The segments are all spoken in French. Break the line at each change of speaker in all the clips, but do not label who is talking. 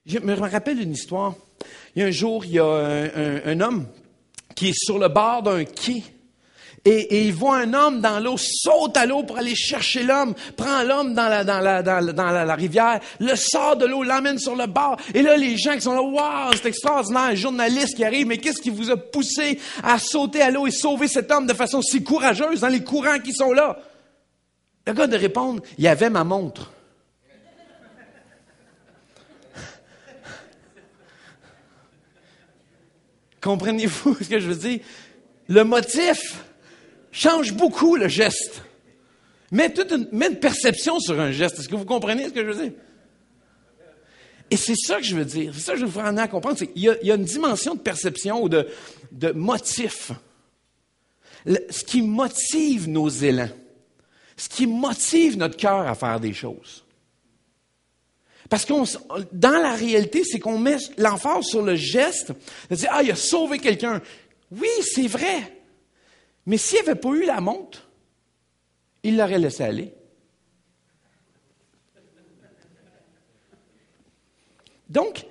Je me rappelle une histoire. Il y a un jour, il y a un homme qui est sur le bord d'un quai. Et il voit un homme dans l'eau, saute à l'eau pour aller chercher l'homme, prend l'homme dans la rivière, le sort de l'eau, l'emmène sur le bord. Et là, les gens qui sont là, waouh, c'est extraordinaire, les journalistes qui arrivent, mais qu'est-ce qui vous a poussé à sauter à l'eau et sauver cet homme de façon si courageuse dans les courants qui sont là? Le gars de répondre, il y avait ma montre. Comprenez-vous ce que je veux dire? Le motif change beaucoup le geste. Met une perception sur un geste. Est-ce que vous comprenez ce que je veux dire? Et c'est ça que je veux dire. C'est ça que je veux vous amener à comprendre. Il y a une dimension de perception ou de motif. Ce qui motive nos élans. Ce qui motive notre cœur à faire des choses. Parce que dans la réalité, c'est qu'on met l'emphase sur le geste de dire « Ah, il a sauvé quelqu'un. » Oui, c'est vrai. Mais s'il n'avait pas eu la montre, il l'aurait laissé aller. Donc,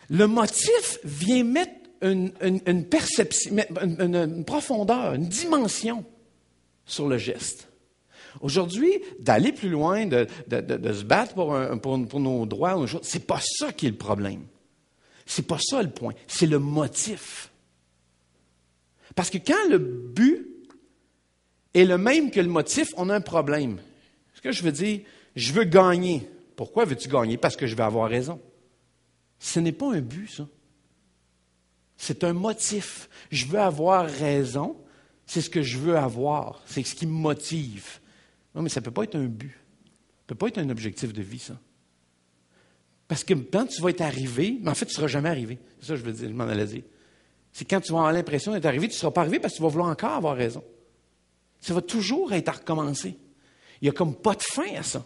le motif vient mettre une perception, une profondeur, une dimension sur le geste. Aujourd'hui, d'aller plus loin, de se battre pour nos droits, c'est pas ça qui est le problème. C'est pas ça le point. C'est le motif. Parce que quand le but est le même que le motif, on a un problème. Ce que je veux dire, je veux gagner. Pourquoi veux-tu gagner? Parce que je vais avoir raison. Ce n'est pas un but, ça. C'est un motif. Je veux avoir raison. C'est ce que je veux avoir. C'est ce qui me motive. Non, mais ça ne peut pas être un but. Ça ne peut pas être un objectif de vie, ça. Parce que quand tu vas être arrivé, mais en fait, tu ne seras jamais arrivé. C'est ça que je veux dire, je m'en allais dire. C'est quand tu vas avoir l'impression d'être arrivé, tu ne seras pas arrivé parce que tu vas vouloir encore avoir raison. Ça va toujours être à recommencer. Il n'y a comme pas de fin à ça.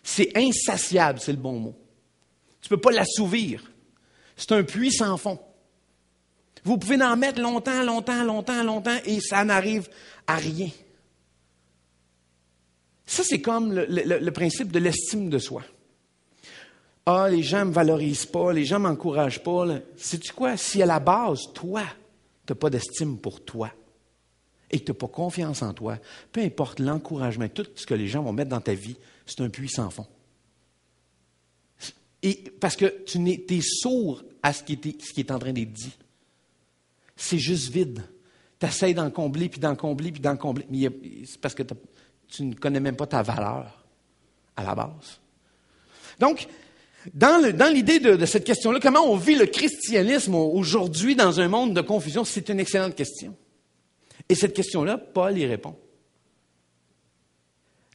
C'est insatiable, c'est le bon mot. Tu ne peux pas l'assouvir. C'est un puits sans fond. Vous pouvez en mettre longtemps, et ça n'arrive à rien. Ça, c'est comme le principe de l'estime de soi. Ah, les gens ne me valorisent pas, les gens ne m'encouragent pas. Sais-tu quoi? Si à la base, toi, tu n'as pas d'estime pour toi et que tu n'as pas confiance en toi, peu importe l'encouragement, tout ce que les gens vont mettre dans ta vie, c'est un puits sans fond. Et parce que tu es sourd à ce qui est en train d'être dit. C'est juste vide. Tu essaies d'en combler, puis d'en combler, puis d'en combler. Mais c'est parce que tu ne connais même pas ta valeur à la base. Donc, dans l'idée de cette question-là, comment on vit le christianisme aujourd'hui dans un monde de confusion, c'est une excellente question. Et cette question-là, Paul y répond.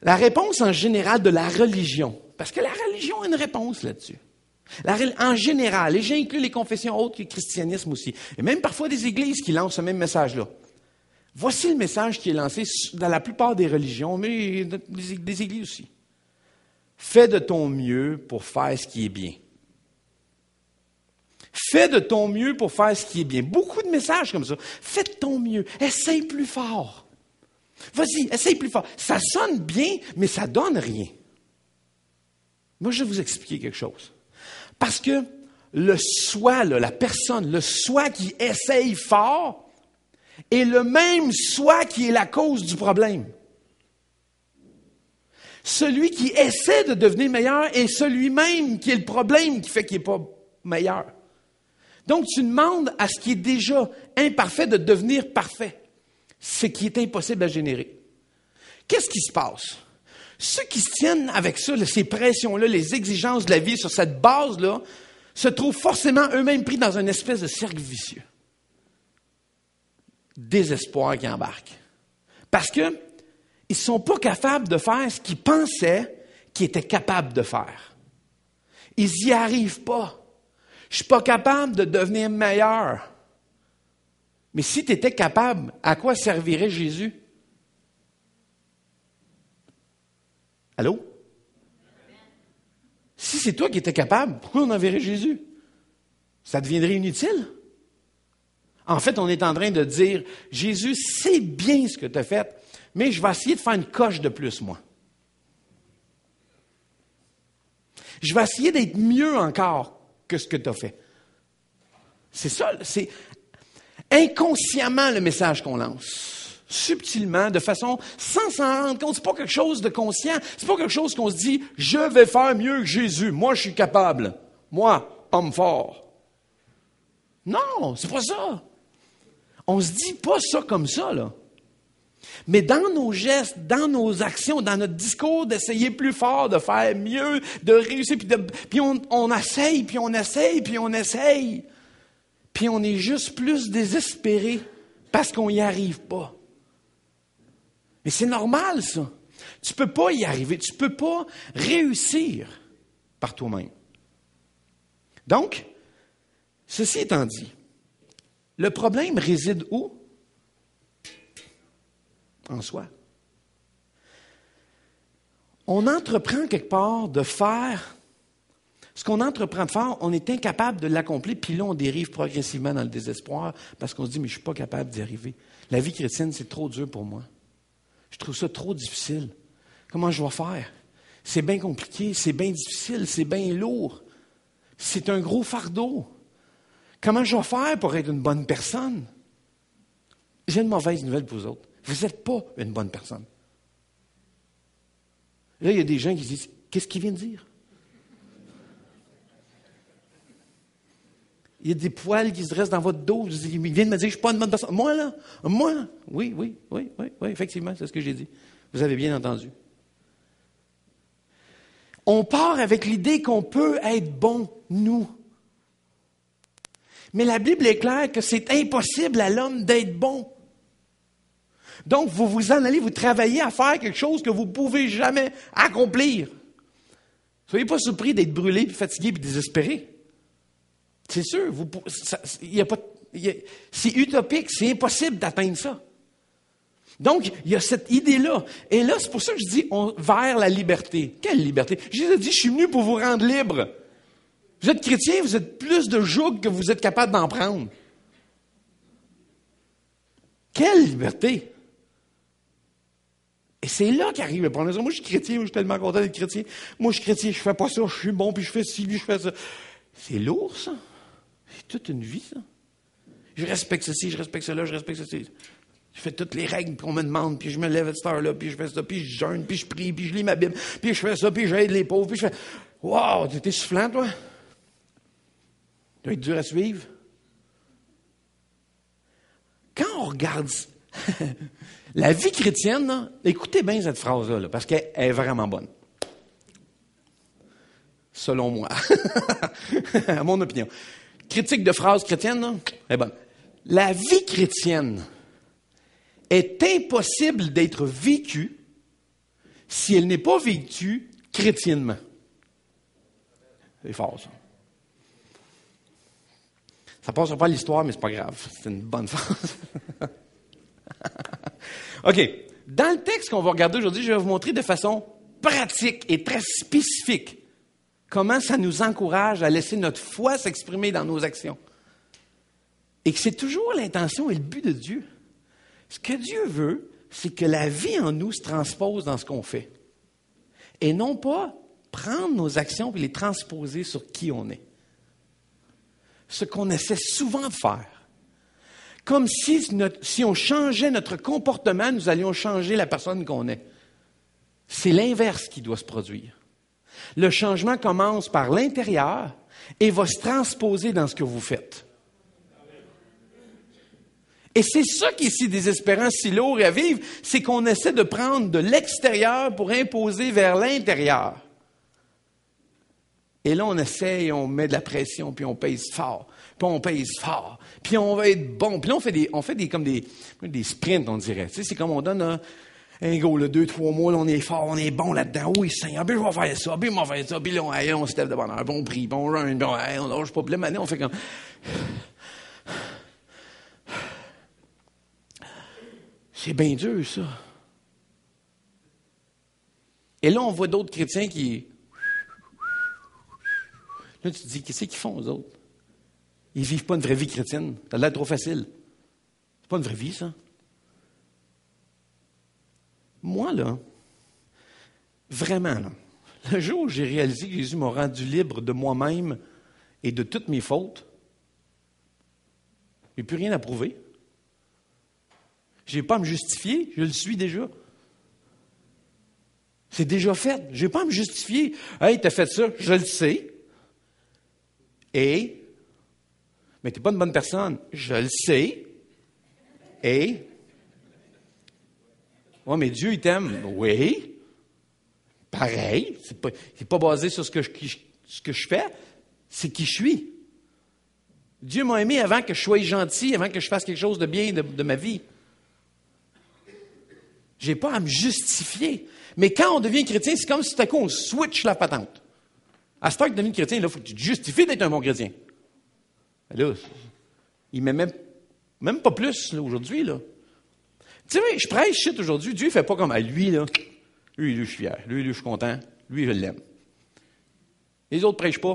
La réponse en général de la religion, parce que la religion a une réponse là-dessus. En général, et j'inclus les confessions autres que le christianisme aussi, et même parfois des églises qui lancent ce même message-là. Voici le message qui est lancé dans la plupart des religions, mais des églises aussi. Fais de ton mieux pour faire ce qui est bien. Fais de ton mieux pour faire ce qui est bien. Beaucoup de messages comme ça. Fais de ton mieux. Essaye plus fort. Vas-y, essaye plus fort. Ça sonne bien, mais ça donne rien. Moi, je vais vous expliquer quelque chose. Parce que le soi, la personne, le soi qui essaye fort, est le même soi qui est la cause du problème. Celui qui essaie de devenir meilleur est celui-même qui est le problème qui fait qu'il n'est pas meilleur. Donc, tu demandes à ce qui est déjà imparfait de devenir parfait, ce qui est impossible à générer. Qu'est-ce qui se passe? Ceux qui se tiennent avec ça, ces pressions-là, les exigences de la vie sur cette base-là, se trouvent forcément eux-mêmes pris dans une espèce de cercle vicieux. Désespoir qui embarque. Parce que ils ne sont pas capables de faire ce qu'ils pensaient qu'ils étaient capables de faire. Ils n'y arrivent pas. Je ne suis pas capable de devenir meilleur. Mais si tu étais capable, à quoi servirait Jésus? Allô? Si c'est toi qui étais capable, pourquoi on enverrait Jésus? Ça deviendrait inutile. En fait, on est en train de dire, Jésus, c'est bien ce que tu as fait, mais je vais essayer de faire une coche de plus, moi. Je vais essayer d'être mieux encore que ce que tu as fait. C'est ça, c'est inconsciemment le message qu'on lance. Subtilement, de façon, sans s'en rendre compte. C'est pas quelque chose de conscient. C'est pas quelque chose qu'on se dit, je vais faire mieux que Jésus. Moi, je suis capable. Moi, homme fort. Non, c'est pas ça. On se dit pas ça comme ça, là. Mais dans nos gestes, dans nos actions, dans notre discours, d'essayer plus fort, de faire mieux, de réussir, puis on essaye, puis on essaye, puis on essaye. Puis on est juste plus désespéré parce qu'on n'y arrive pas. Mais c'est normal, ça. Tu peux pas y arriver. Tu peux pas réussir par toi-même. Donc, ceci étant dit, le problème réside où? En soi. On entreprend quelque part de faire ce qu'on entreprend de faire, on est incapable de l'accomplir, puis là, on dérive progressivement dans le désespoir parce qu'on se dit, mais je ne suis pas capable d'y arriver. La vie chrétienne, c'est trop dur pour moi. Je trouve ça trop difficile. Comment je vais faire? C'est bien compliqué, c'est bien difficile, c'est bien lourd. C'est un gros fardeau. Comment je vais faire pour être une bonne personne? J'ai une mauvaise nouvelle pour vous autres. Vous n'êtes pas une bonne personne. Là, il y a des gens qui disent, qu'est-ce qu'il vient de dire? Il y a des poils qui se dressent dans votre dos. Il vient de me dire que je ne suis pas une bonne personne. Moi, là? Moi? Oui, effectivement, c'est ce que j'ai dit. Vous avez bien entendu. On part avec l'idée qu'on peut être bon, nous. Mais la Bible est claire que c'est impossible à l'homme d'être bon. Donc, vous vous en allez, vous travaillez à faire quelque chose que vous ne pouvez jamais accomplir. Soyez pas surpris d'être brûlé, puis fatigué, puis désespéré. C'est sûr, c'est utopique, c'est impossible d'atteindre ça. Donc, il y a cette idée-là. Et là, c'est pour ça que je dis vers la liberté. Quelle liberté? Jésus a dit, je suis venu pour vous rendre libre. Vous êtes chrétien, vous êtes plus de joug que vous êtes capable d'en prendre. Quelle liberté! Et c'est là qu'arrive le problème. Moi, je suis chrétien, je suis tellement content d'être chrétien. Moi, je suis chrétien, je fais pas ça, je suis bon, puis je fais ci, puis je fais ça. C'est lourd, ça. C'est toute une vie, ça. Je respecte ceci, je respecte cela, je respecte ceci. Je fais toutes les règles qu'on me demande, puis je me lève à cette heure-là, puis je fais ça, puis je jeûne, puis je prie, puis je lis ma Bible, puis je fais ça, puis j'aide les pauvres, puis je fais... Wow, tu étais soufflant, toi? Tu dois être dur à suivre. Quand on regarde la vie chrétienne, là, écoutez bien cette phrase-là, là, parce qu'elle est vraiment bonne. Selon moi. À mon opinion. Critique de phrase chrétienne, là, elle est bonne. La vie chrétienne est impossible d'être vécue si elle n'est pas vécue chrétiennement. C'est fort, ça. Ça passe pas à l'histoire, mais c'est pas grave. C'est une bonne phrase. OK. Dans le texte qu'on va regarder aujourd'hui, je vais vous montrer de façon pratique et très spécifique comment ça nous encourage à laisser notre foi s'exprimer dans nos actions. Et que c'est toujours l'intention et le but de Dieu. Ce que Dieu veut, c'est que la vie en nous se transpose dans ce qu'on fait. Et non pas prendre nos actions et les transposer sur qui on est. Ce qu'on essaie souvent de faire. Comme si on changeait notre comportement, nous allions changer la personne qu'on est. C'est l'inverse qui doit se produire. Le changement commence par l'intérieur et va se transposer dans ce que vous faites. Et c'est ça qui est si désespérant, si lourd à vivre, c'est qu'on essaie de prendre de l'extérieur pour imposer vers l'intérieur. Et là, on essaye, on met de la pression, puis on pèse fort, puis on pèse fort, puis on va être bon. Puis là, on fait comme des sprints, on dirait. Tu sais, c'est comme on donne un go, 2-3 mois, là, on est fort, on est bon là-dedans. Oui, Seigneur, puis je vais faire ça, puis je vais faire ça, puis là, on se lève de bonheur, puis on prie, puis on run, puis on lâche pas. Puis là, maintenant, on fait comme... C'est bien dur, ça. Et là, on voit d'autres chrétiens qui... Là, tu te dis, qu'est-ce qu'ils font, eux autres? Ils ne vivent pas une vraie vie chrétienne. Ça a l'air trop facile. C'est pas une vraie vie, ça. Moi, là, vraiment, là, le jour où j'ai réalisé que Jésus m'a rendu libre de moi-même et de toutes mes fautes, je n'ai plus rien à prouver. Je n'ai pas à me justifier, je le suis déjà. C'est déjà fait. Je n'ai pas à me justifier. Hey, tu as fait ça, je le sais. Et, mais tu n'es pas une bonne personne, je le sais. Et, ouais, mais Dieu, il t'aime. Oui. Pareil. C'est pas basé sur ce que je fais, c'est qui je suis. Dieu m'a aimé avant que je sois gentil, avant que je fasse quelque chose de bien de ma vie. Je n'ai pas à me justifier. Mais quand on devient chrétien, c'est comme si tout à coup on switch la patente. À ce temps que tu deviens chrétien, il faut que tu te justifies d'être un bon chrétien. Là, il m'aime même pas plus là, aujourd'hui. Là. Tu sais, je prêche shit aujourd'hui. Dieu ne fait pas comme à lui, là. Lui, je suis fier. Lui, je suis content. Lui, je l'aime. Les autres ne prêchent pas.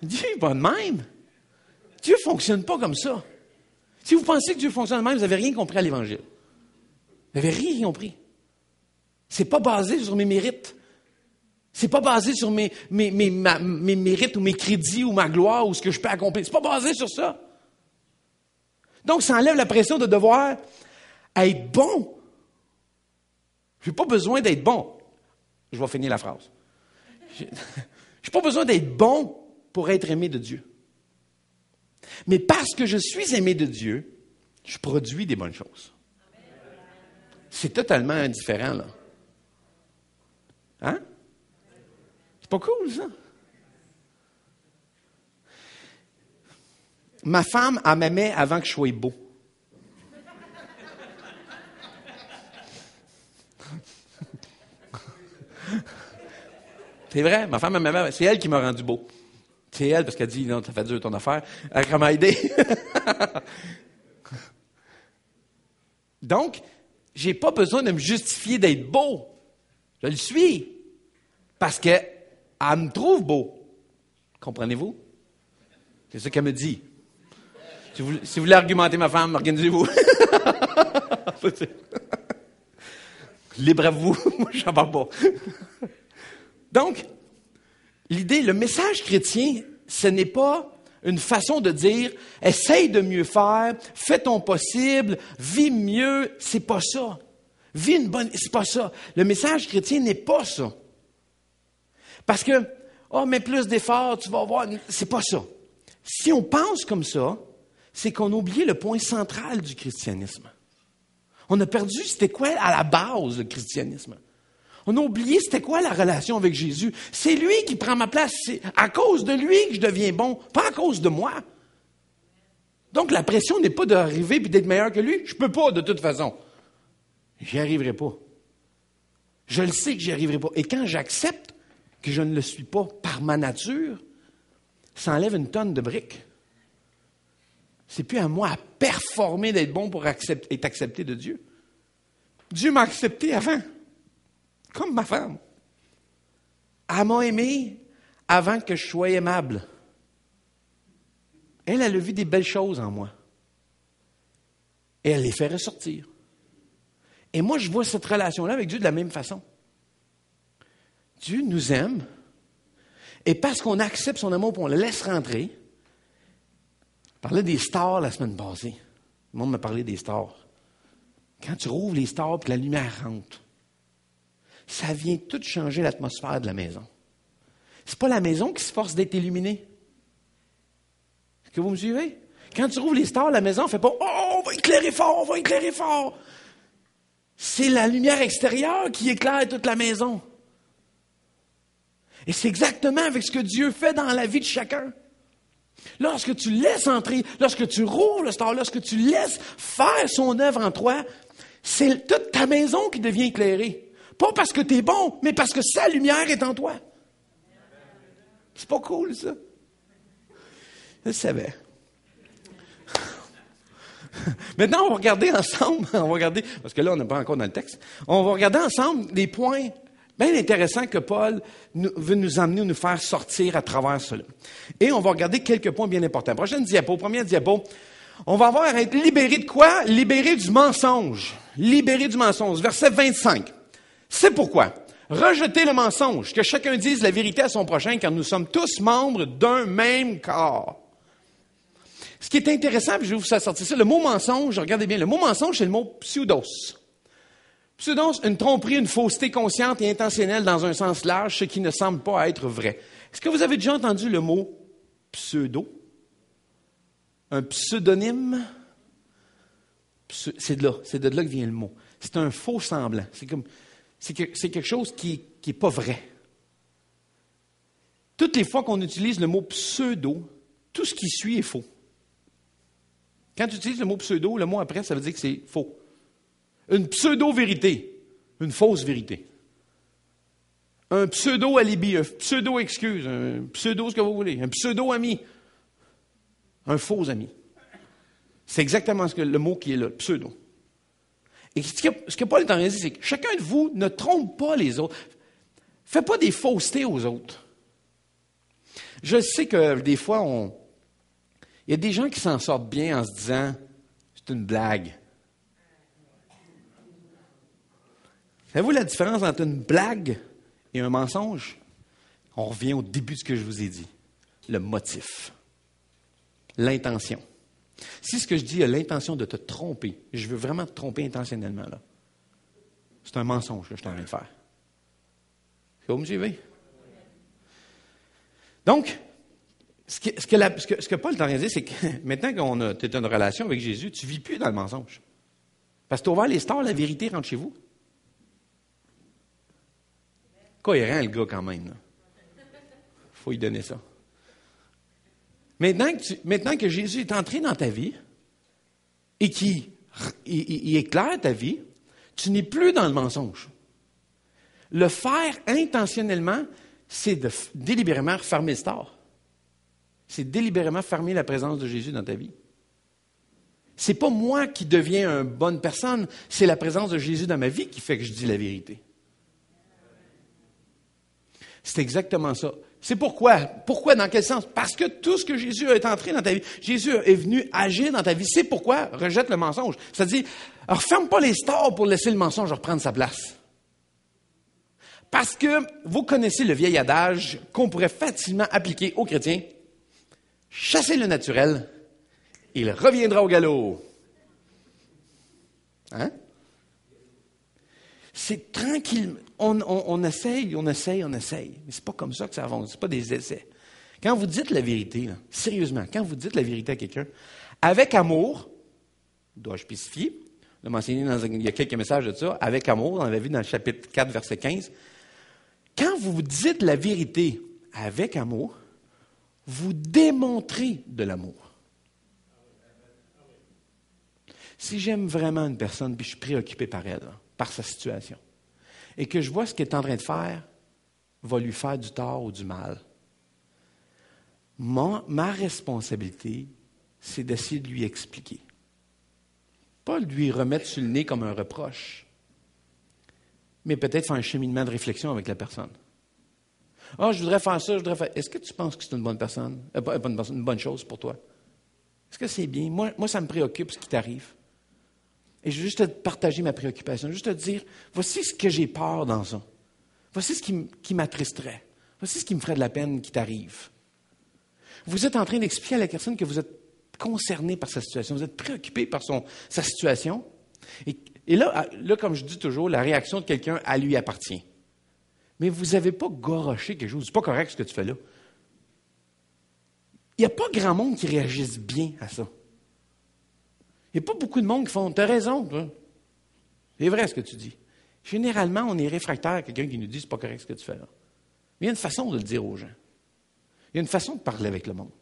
Dieu n'est pas de même. Dieu ne fonctionne pas comme ça. Si vous pensez que Dieu fonctionne de même, vous n'avez rien compris à l'Évangile. Vous n'avez rien compris. Ce n'est pas basé sur mes mérites. Ce n'est pas basé sur mes mérites ou mes crédits ou ma gloire ou ce que je peux accomplir. Ce n'est pas basé sur ça. Donc, ça enlève la pression de devoir être bon. Je n'ai pas besoin d'être bon. Je vais finir la phrase. Je n'ai pas besoin d'être bon pour être aimé de Dieu. Mais parce que je suis aimé de Dieu, je produis des bonnes choses. C'est totalement indifférent, là. Hein? C'est pas cool, ça? Ma femme, elle m'aimait avant que je sois beau. C'est vrai, ma femme, elle m'aimait. C'est elle qui m'a rendu beau. C'est elle, parce qu'elle dit, non, ça fait dur ton affaire. Elle m'a aidé. Donc, j'ai pas besoin de me justifier d'être beau. Je le suis. Parce qu'elle me trouve beau. Comprenez-vous? C'est ce qu'elle me dit. Si vous voulez argumenter ma femme, organisez-vous. Libre à vous. Moi, j'en parle pas. Donc, l'idée, le message chrétien, ce n'est pas une façon de dire « essaye de mieux faire, fais ton possible, vis mieux », c'est pas ça. Vis une bonne... c'est pas ça. Le message chrétien n'est pas ça. Parce que « oh, mets plus d'efforts, tu vas voir... » C'est pas ça. Si on pense comme ça, c'est qu'on a oublié le point central du christianisme. On a perdu c'était quoi à la base, le christianisme. On a oublié c'était quoi la relation avec Jésus. C'est lui qui prend ma place. C'est à cause de lui que je deviens bon, pas à cause de moi. Donc la pression n'est pas d'arriver et d'être meilleur que lui. Je peux pas de toute façon. J'y arriverai pas. Je le sais que j'y arriverai pas. Et quand j'accepte que je ne le suis pas par ma nature, ça enlève une tonne de briques. C'est plus à moi à performer d'être bon pour être accepté de Dieu. Dieu m'a accepté avant. Comme ma femme. Elle m'a aimé avant que je sois aimable. Elle a vu des belles choses en moi. Et elle les fait ressortir. Et moi, je vois cette relation-là avec Dieu de la même façon. Dieu nous aime. Et parce qu'on accepte son amour et on le laisse rentrer, je parlais des stars la semaine passée. Le monde m'a parlé des stars. Quand tu rouvres les stars et que la lumière rentre, ça vient tout changer l'atmosphère de la maison. C'est pas la maison qui se force d'être illuminée. Est-ce que vous me suivez? Quand tu rouvres les stars, la maison ne fait pas « oh, on va éclairer fort, on va éclairer fort ». C'est la lumière extérieure qui éclaire toute la maison. Et c'est exactement avec ce que Dieu fait dans la vie de chacun. Lorsque tu laisses entrer, lorsque tu rouvres le star, lorsque tu laisses faire son œuvre en toi, c'est toute ta maison qui devient éclairée. Pas parce que tu es bon, mais parce que sa lumière est en toi. C'est pas cool, ça? Je le savais. Maintenant, on va regarder ensemble, parce que là, on n'est pas encore dans le texte, on va regarder ensemble des points bien intéressants que Paul veut nous emmener ou nous faire sortir à travers cela. Et on va regarder quelques points bien importants. Prochaine diapo, première diapo, on va avoir à être libéré de quoi? Libéré du mensonge. Libéré du mensonge. Verset 25. C'est pourquoi, Rejetez le mensonge, que chacun dise la vérité à son prochain, car nous sommes tous membres d'un même corps. Ce qui est intéressant, puis je vais vous sortir ça, le mot mensonge, regardez bien, le mot mensonge, c'est le mot pseudos. Pseudos, une tromperie, une fausseté consciente et intentionnelle dans un sens large, ce qui ne semble pas être vrai. Est-ce que vous avez déjà entendu le mot pseudo? Un pseudonyme? C'est de là que vient le mot. C'est un faux semblant. C'est quelque chose qui est pas vrai. Toutes les fois qu'on utilise le mot pseudo, tout ce qui suit est faux. Quand tu utilises le mot pseudo, le mot après, ça veut dire que c'est faux. Une pseudo-vérité, une fausse vérité. Un pseudo-alibi, un pseudo-excuse, un pseudo ce que vous voulez, un pseudo-ami, un faux ami. C'est exactement le mot qui est là, pseudo. Et ce que Paul est en train de dire, c'est que chacun de vous ne trompe pas les autres. Fais pas des faussetés aux autres. Je sais que des fois, il y a des gens qui s'en sortent bien en se disant « c'est une blague ». Savez-vous la différence entre une blague et un mensonge? On revient au début de ce que je vous ai dit. Le motif. L'intention. Si ce que je dis a l'intention de te tromper, je veux vraiment te tromper intentionnellement, là. C'est un mensonge que je suis en train de faire. Est-ce que vous me suivez? Donc, ce que Paul est en train de dire, c'est que maintenant que tu es en relation avec Jésus, tu ne vis plus dans le mensonge. Parce que tu as ouvert les stores, la vérité rentre chez vous. Cohérent, le gars, quand même. Il faut lui donner ça. Maintenant que Jésus est entré dans ta vie et qu'il éclaire ta vie, tu n'es plus dans le mensonge. Le faire intentionnellement, c'est de délibérément fermer le store. C'est délibérément fermer la présence de Jésus dans ta vie. C'est pas moi qui deviens une bonne personne, c'est la présence de Jésus dans ma vie qui fait que je dis la vérité. C'est exactement ça. C'est pourquoi? Pourquoi? Dans quel sens? Parce que tout ce que Jésus est entré dans ta vie, Jésus est venu agir dans ta vie. C'est pourquoi? Rejette le mensonge. C'est-à-dire, referme pas les stores pour laisser le mensonge reprendre sa place. Parce que vous connaissez le vieil adage qu'on pourrait facilement appliquer aux chrétiens. Chassez le naturel, il reviendra au galop. Hein? C'est tranquille. On essaye. Mais c'est pas comme ça que ça avance. C'est pas des essais. Quand vous dites la vérité, là, sérieusement, quand vous dites la vérité à quelqu'un, avec amour, dois-je spécifier, on l'a mentionné il y a quelques messages de ça, avec amour, on avait vu dans le chapitre 4, verset 15, quand vous dites la vérité avec amour, vous démontrez de l'amour. Si j'aime vraiment une personne, puis je suis préoccupé par elle, par sa situation, et que je vois ce qu'elle est en train de faire va lui faire du tort ou du mal, ma responsabilité, c'est d'essayer de lui expliquer. Pas de lui remettre sur le nez comme un reproche, mais peut-être faire un cheminement de réflexion avec la personne. Ah, je voudrais faire ça, Est-ce que tu penses que c'est une bonne personne? Une bonne chose pour toi? Est-ce que c'est bien? Moi, ça me préoccupe ce qui t'arrive. Et je veux juste te partager ma préoccupation, juste te dire, voici ce que j'ai peur dans ça. Voici ce qui m'attristerait. Voici ce qui me ferait de la peine qui t'arrive. Vous êtes en train d'expliquer à la personne que vous êtes concerné par sa situation, vous êtes préoccupé par sa situation. Et là, comme je dis toujours, la réaction de quelqu'un, elle lui appartient. Mais vous n'avez pas goroché quelque chose. C'est pas correct ce que tu fais là. Il n'y a pas grand monde qui réagisse bien à ça. Il n'y a pas beaucoup de monde qui font « T'as raison, toi. C'est vrai ce que tu dis. » Généralement, on est réfractaire à quelqu'un qui nous dit « C'est pas correct ce que tu fais là. » Mais il y a une façon de le dire aux gens. Il y a une façon de parler avec le monde.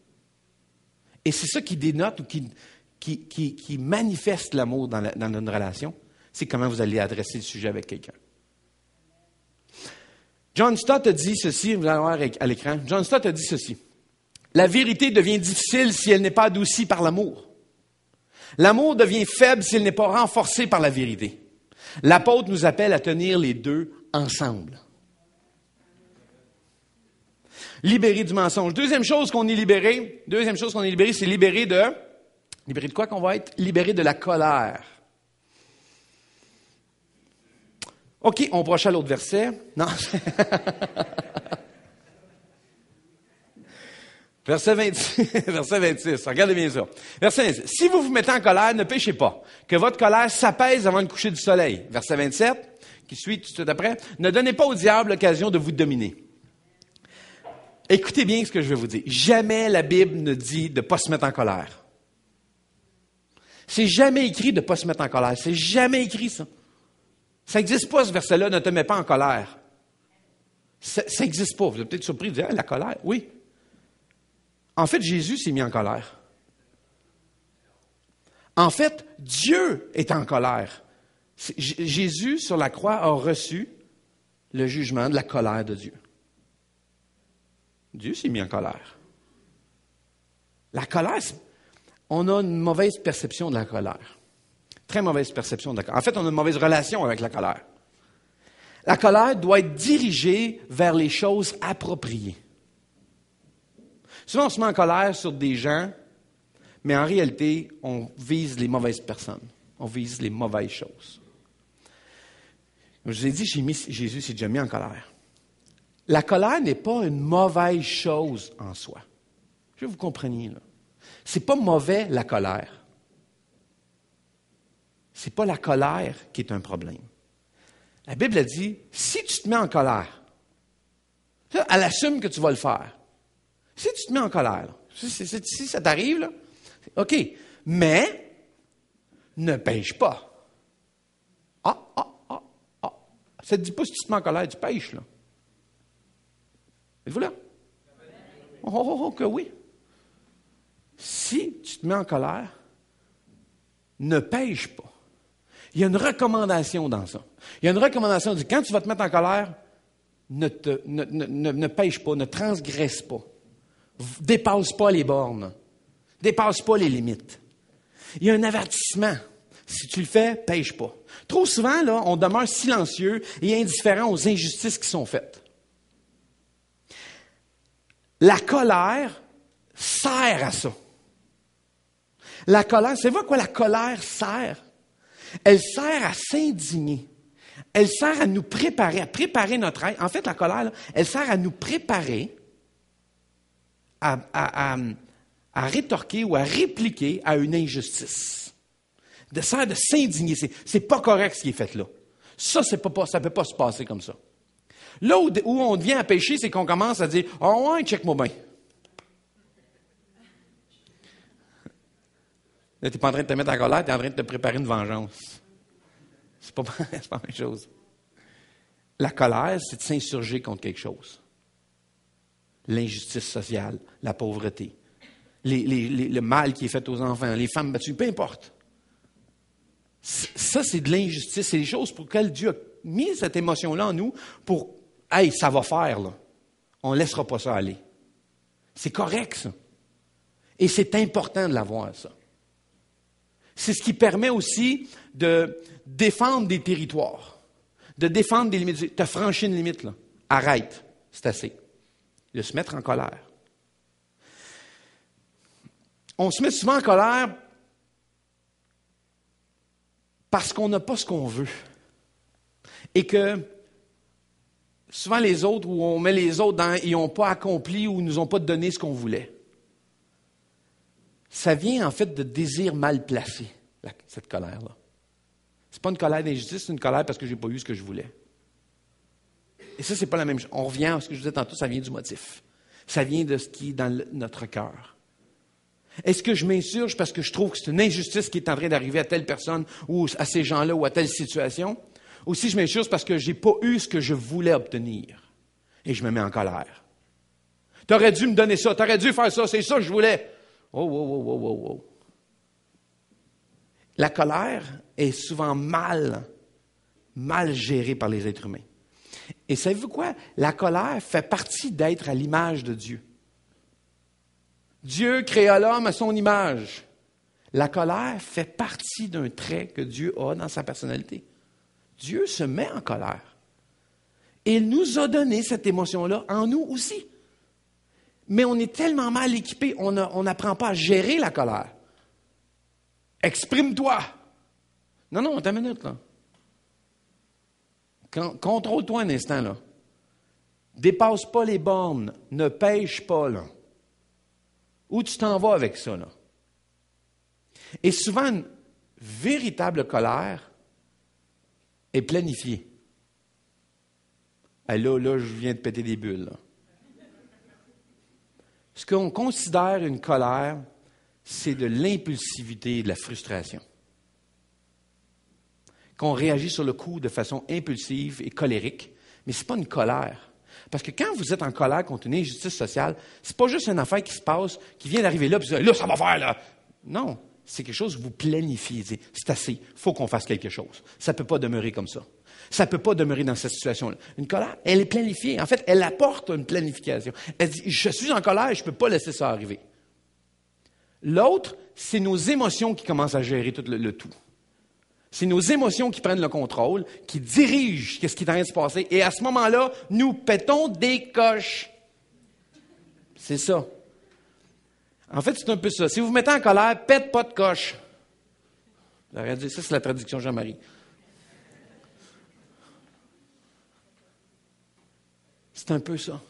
Et c'est ça qui dénote ou qui manifeste l'amour dans une relation. C'est comment vous allez adresser le sujet avec quelqu'un. John Stott a dit ceci, vous allez voir à l'écran. John Stott a dit ceci. La vérité devient difficile si elle n'est pas adoucie par l'amour. L'amour devient faible si elle n'est pas renforcée par la vérité. L'apôtre nous appelle à tenir les deux ensemble. Libéré du mensonge. Deuxième chose qu'on est libéré, c'est libéré de quoi qu'on va être? Libéré de la colère. OK, on broche à l'autre verset. Non. Verset 26. Verset 26. Regardez bien ça. Verset 26. Si vous vous mettez en colère, ne péchez pas. Que votre colère s'apaise avant le coucher du soleil. Verset 27, qui suit tout de suite après. Ne donnez pas au diable l'occasion de vous dominer. Écoutez bien ce que je vais vous dire. Jamais la Bible ne dit de ne pas se mettre en colère. C'est jamais écrit de ne pas se mettre en colère. C'est jamais écrit ça. Ça n'existe pas, ce verset-là, ne te mets pas en colère. Ça n'existe pas. Vous êtes peut-être surpris de dire, la colère, oui. En fait, Jésus s'est mis en colère. En fait, Dieu est en colère. Jésus, sur la croix, a reçu le jugement de la colère de Dieu. Dieu s'est mis en colère. La colère, on a une mauvaise perception de la colère. Très mauvaise perception de la colère. En fait, on a une mauvaise relation avec la colère. La colère doit être dirigée vers les choses appropriées. Souvent, on se met en colère sur des gens, mais en réalité, on vise les mauvaises personnes. On vise les mauvaises choses. Comme je vous ai dit, Jésus s'est déjà mis en colère. La colère n'est pas une mauvaise chose en soi. Je veux que vous compreniez, là. C'est pas mauvais, la colère. C'est pas la colère qui est un problème. La Bible a dit, si tu te mets en colère, elle assume que tu vas le faire. Si tu te mets en colère, si ça t'arrive, là, OK, mais ne pêche pas. Ça ne te dit pas si tu te mets en colère, tu pêches, là. Êtes-vous là? Oh, que oui. Si tu te mets en colère, ne pêche pas. Il y a une recommandation dans ça. Il y a une recommandation de quand tu vas te mettre en colère, ne pêche pas, ne transgresse pas. Dépasse pas les bornes. Dépasse pas les limites. Il y a un avertissement. Si tu le fais, pêche pas. Trop souvent, là, on demeure silencieux et indifférent aux injustices qui sont faites. La colère sert à ça. La colère, savez-vous à quoi la colère sert? Elle sert à s'indigner. Elle sert à nous préparer, à préparer notre être. En fait, la colère, là, elle sert à nous préparer à rétorquer ou à répliquer à une injustice. Elle sert de s'indigner. C'est pas correct ce qui est fait là. Ça peut pas se passer comme ça. Là où on devient à pécher, c'est qu'on commence à dire « Oh ouais, check-moi bien. » Là, tu n'es pas en train de te mettre en colère, tu es en train de te préparer une vengeance. C'est pas la même chose. La colère, c'est de s'insurger contre quelque chose. L'injustice sociale, la pauvreté, le mal qui est fait aux enfants, les femmes battues, peu importe. Ça, c'est de l'injustice. C'est des choses pour lesquelles Dieu a mis cette émotion-là en nous pour « Hey, ça va faire, là. On ne laissera pas ça aller. » C'est correct, ça. Et c'est important de l'avoir, ça. C'est ce qui permet aussi de défendre des territoires, de défendre des limites. Tu as franchi une limite, là. Arrête. C'est assez. De se mettre en colère. On se met souvent en colère parce qu'on n'a pas ce qu'on veut. Et que souvent les autres, où on met les autres dans, ils n'ont pas accompli ou ils ne nous ont pas donné ce qu'on voulait. Ça vient en fait de désirs mal placés, cette colère-là. C'est pas une colère d'injustice, c'est une colère parce que j'ai pas eu ce que je voulais. Et ça, c'est pas la même chose. On revient à ce que je disais tantôt, ça vient du motif. Ça vient de ce qui est dans notre cœur. Est-ce que je m'insurge parce que je trouve que c'est une injustice qui est en train d'arriver à telle personne ou à ces gens-là ou à telle situation? Ou si je m'insurge parce que j'ai pas eu ce que je voulais obtenir et je me mets en colère. T'aurais dû me donner ça, t'aurais dû faire ça, c'est ça que je voulais. Oh. La colère est souvent mal gérée par les êtres humains. Et savez-vous quoi? La colère fait partie d'être à l'image de Dieu. Dieu créa l'homme à son image. La colère fait partie d'un trait que Dieu a dans sa personnalité. Dieu se met en colère. Et il nous a donné cette émotion-là en nous aussi. Mais on est tellement mal équipé, on n'apprend pas à gérer la colère. Exprime-toi. Non, attends une minute, là. Contrôle-toi un instant, là. Dépasse pas les bornes. Ne pêche pas, là. Où tu t'en vas avec ça, là? Et souvent, une véritable colère est planifiée. Ah, là, je viens de péter des bulles, là. Ce qu'on considère une colère, c'est de l'impulsivité et de la frustration. Qu'on réagit sur le coup de façon impulsive et colérique, mais ce n'est pas une colère. Parce que quand vous êtes en colère contre une injustice sociale, c'est pas juste une affaire qui se passe, qui vient d'arriver là, puis là, ça va faire, là. Non, c'est quelque chose que vous planifiez. C'est assez, il faut qu'on fasse quelque chose. Ça ne peut pas demeurer comme ça. Ça ne peut pas demeurer dans cette situation-là. Une colère, elle est planifiée. En fait, elle apporte une planification. Elle dit, je suis en colère et je ne peux pas laisser ça arriver. L'autre, c'est nos émotions qui commencent à gérer tout le tout. C'est nos émotions qui prennent le contrôle, qui dirigent ce qui est en train de se passer. Et à ce moment-là, nous pétons des coches. C'est ça. En fait, c'est un peu ça. Si vous vous mettez en colère, pète pas de coche. J'aurais dit, ça, c'est la traduction Jean-Marie. C'est un peu ça.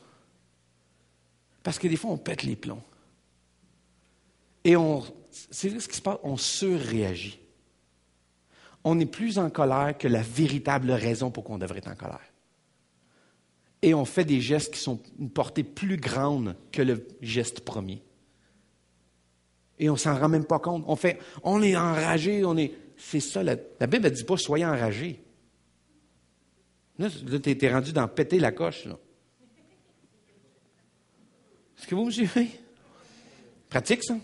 Parce que des fois, on pète les plombs. Et c'est ce qui se passe, on surréagit. On est plus en colère que la véritable raison pour qu'on devrait être en colère. Et on fait des gestes qui sont une portée plus grande que le geste premier. Et on ne s'en rend même pas compte. On est enragé, c'est ça, la Bible ne dit pas « soyez enragés ». Là, tu es rendu dans péter la coche, là. Est-ce que vous me suivez? Pratique, ça?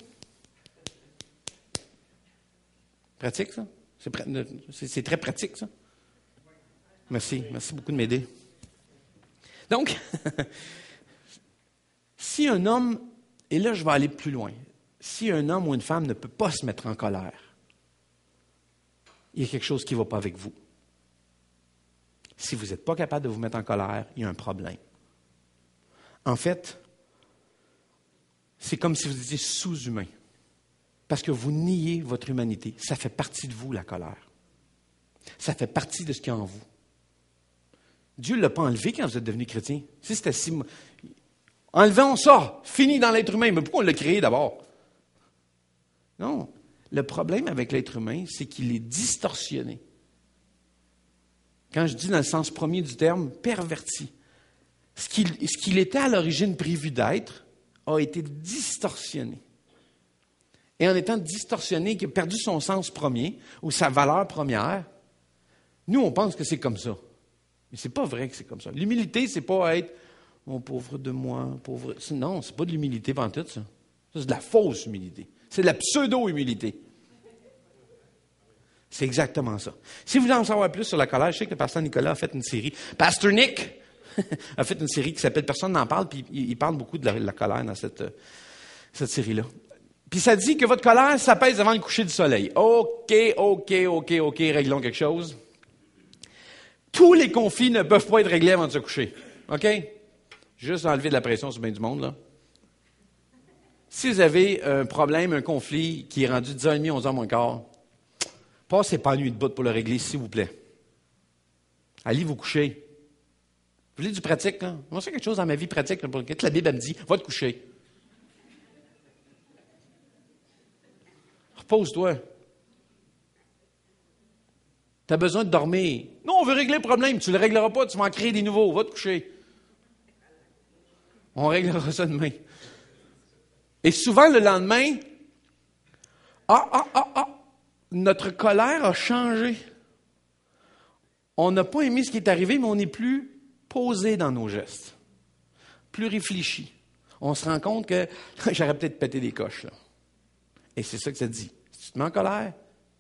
Pratique, ça? C'est très pratique, ça. Merci beaucoup de m'aider. Donc, si un homme, et là je vais aller plus loin, si un homme ou une femme ne peut pas se mettre en colère, il y a quelque chose qui ne va pas avec vous. Si vous n'êtes pas capable de vous mettre en colère, il y a un problème. En fait, c'est comme si vous étiez sous-humain. Parce que vous niez votre humanité. Ça fait partie de vous, la colère. Ça fait partie de ce qu'il y a en vous. Dieu ne l'a pas enlevé quand vous êtes devenu chrétien. Si c'était si... Enlevons ça, fini dans l'être humain. Mais pourquoi on l'a créé d'abord? Non. Le problème avec l'être humain, c'est qu'il est distorsionné. Quand je dis dans le sens premier du terme, perverti. Ce qu'il était à l'origine prévu d'être a été distorsionné. Et en étant distorsionné, qui a perdu son sens premier, ou sa valeur première, nous, on pense que c'est comme ça. Mais c'est pas vrai que c'est comme ça. L'humilité, c'est pas être « oh, pauvre de moi, pauvre... » Non, c'est pas de l'humilité pantoute, ça. Ça, c'est de la fausse humilité. C'est de la pseudo-humilité. C'est exactement ça. Si vous voulez en savoir plus sur la colère, je sais que le pasteur Nicolas a fait une série. Pasteur Nick a fait une série qui s'appelle « Personne n'en parle », puis il parle beaucoup de la colère dans cette série-là. Puis ça dit que votre colère s'apaise avant le coucher du soleil. OK, réglons quelque chose. Tous les conflits ne peuvent pas être réglés avant de se coucher. OK? Juste enlever de la pression sur bien du monde, là. Si vous avez un problème, un conflit qui est rendu 10h30, 11h moins quart, passez pas la nuit de bout pour le régler, s'il vous plaît. Allez vous coucher. Vous voulez du pratique, là? Moi, c'est quelque chose dans ma vie pratique, là, pour lequel la Bible elle me dit, va te coucher. Repose-toi. Tu as besoin de dormir. Non, on veut régler le problème. Tu ne le régleras pas, tu vas en créer des nouveaux. Va te coucher. On réglera ça demain. Et souvent, le lendemain, notre colère a changé. On n'a pas aimé ce qui est arrivé, mais on n'est plus posé dans nos gestes. Plus réfléchi. On se rend compte que j'aurais peut-être pété des coches, là. Et c'est ça que ça dit. Si tu te mets en colère,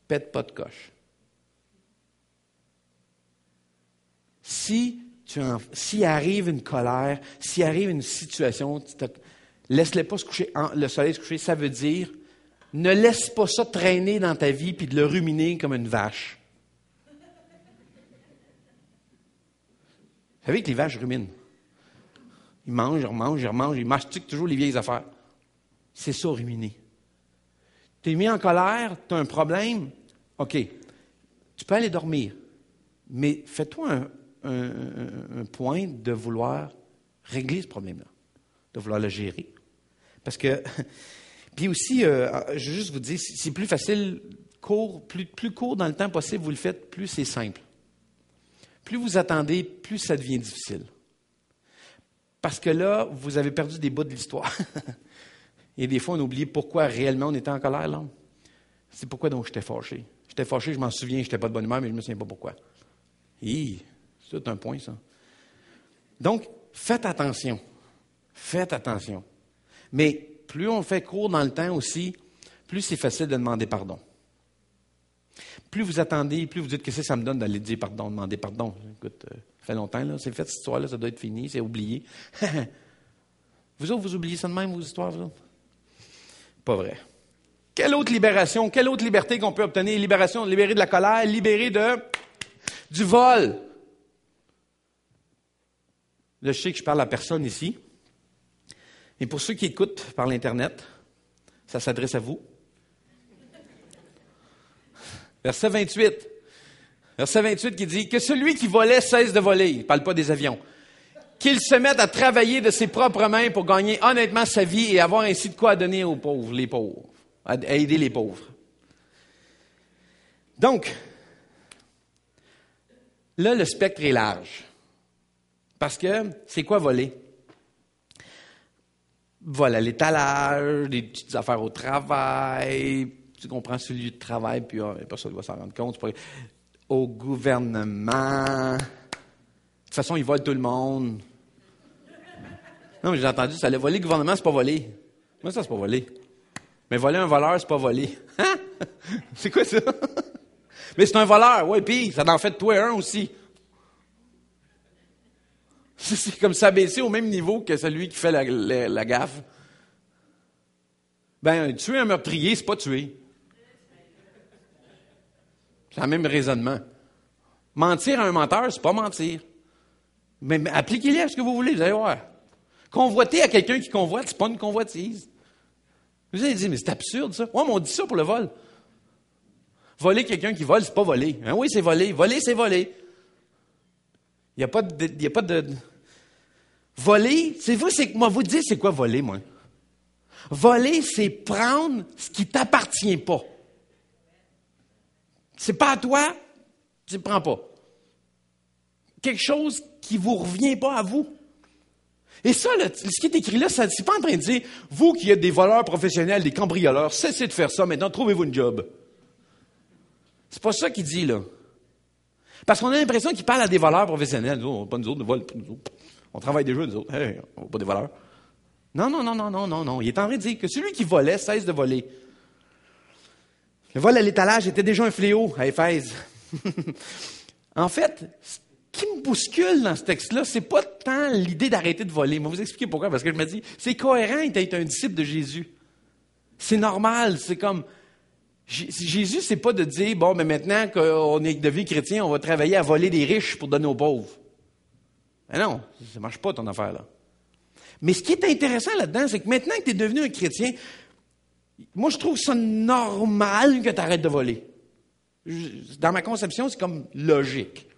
pète pas de coche. Si arrive une colère, s'il arrive une situation, laisse-les pas se coucher, le soleil se coucher, ça veut dire, ne laisse pas ça traîner dans ta vie puis de le ruminer comme une vache. Vous savez que les vaches ruminent. Ils mangent, ils mastiquent toujours les vieilles affaires. C'est ça, ruminer. Tu es mis en colère, tu as un problème, OK, tu peux aller dormir, mais fais-toi un point de vouloir régler ce problème-là, de vouloir le gérer. Parce que, puis aussi, je veux juste vous dire, c'est plus facile, plus court dans le temps possible vous le faites, plus c'est simple. Plus vous attendez, plus ça devient difficile. Parce que là, vous avez perdu des bouts de l'histoire. Et des fois, on oublie pourquoi réellement on était en colère, là. C'est pourquoi donc j'étais fâché. J'étais fâché, je m'en souviens, je n'étais pas de bonne humeur, mais je ne me souviens pas pourquoi. C'est un point, ça. Donc, faites attention. Faites attention. Mais plus on fait court dans le temps aussi, plus c'est facile de demander pardon. Plus vous attendez, plus vous dites qu'est-ce que ça me donne d'aller dire pardon, demander pardon. Écoute, ça fait longtemps, là, c'est fait cette histoire-là, ça doit être fini, c'est oublié. Vous autres, vous oubliez ça de même, vos histoires, vous autres? Pas vrai. Quelle autre libération, quelle autre liberté qu'on peut obtenir? Libération, libérer de la colère, libérer du vol. Là, je sais que je parle à personne ici. Et pour ceux qui écoutent par l'Internet, ça s'adresse à vous. Verset 28. Verset 28 qui dit « Que celui qui volait cesse de voler. » Il ne parle pas des avions. « Qu'il se mette à travailler de ses propres mains pour gagner honnêtement sa vie et avoir ainsi de quoi à donner aux pauvres, les pauvres. À aider les pauvres. » Donc, là, le spectre est large. Parce que, c'est quoi voler? Vol à l'étalage, des petites affaires au travail, tu comprends, sur le lieu de travail, puis personne ne va s'en rendre compte. Au gouvernement. De toute façon, ils volent tout le monde. Non, mais j'ai entendu, ça allait voler le gouvernement, c'est pas voler. Moi, ça, c'est pas voler. Mais voler un voleur, c'est pas voler. Hein? C'est quoi ça? Mais c'est un voleur, oui, puis ça en fait de toi un aussi. C'est comme s'abaisser au même niveau que celui qui fait la gaffe. Ben, tuer un meurtrier, c'est pas tuer. C'est le même raisonnement. Mentir à un menteur, c'est pas mentir. Mais appliquez-les à ce que vous voulez, vous allez voir. Convoiter à quelqu'un qui convoite, c'est pas une convoitise. Vous allez dire, mais c'est absurde ça. Ouais, mais on dit ça pour le vol. Voler quelqu'un qui vole, c'est pas voler. Hein, oui, c'est voler. Voler, c'est voler. Il n'y a pas de... Voler, c'est vous, c'est que moi vous dire c'est quoi voler, moi. Voler, c'est prendre ce qui t'appartient pas. C'est pas à toi, tu ne prends pas. Quelque chose qui vous revient pas à vous. Et ça, ce qui est écrit là, c'est pas en train de dire, vous qui êtes des voleurs professionnels, des cambrioleurs, cessez de faire ça, maintenant trouvez-vous une job. C'est pas ça qu'il dit, là. Parce qu'on a l'impression qu'il parle à des voleurs professionnels. Nous, pas nous autres, nous volons pas nous autres. On travaille déjà, nous autres. Hey, on n'est pas des voleurs. Non. Il est en train de dire que celui qui volait cesse de voler. Le vol à l'étalage était déjà un fléau à Éphèse. En fait, ce qui me bouscule dans ce texte-là, c'est pas tant l'idée d'arrêter de voler. Je vais vous expliquer pourquoi. Parce que je me dis, c'est cohérent d'être un disciple de Jésus. C'est normal. C'est comme... Jésus, c'est pas de dire, bon, mais maintenant qu'on est devenu chrétien, on va travailler à voler des riches pour donner aux pauvres. Mais non, ça marche pas ton affaire, là. Mais ce qui est intéressant là-dedans, c'est que maintenant que tu es devenu un chrétien, moi, je trouve ça normal que tu arrêtes de voler. Dans ma conception, c'est comme logique.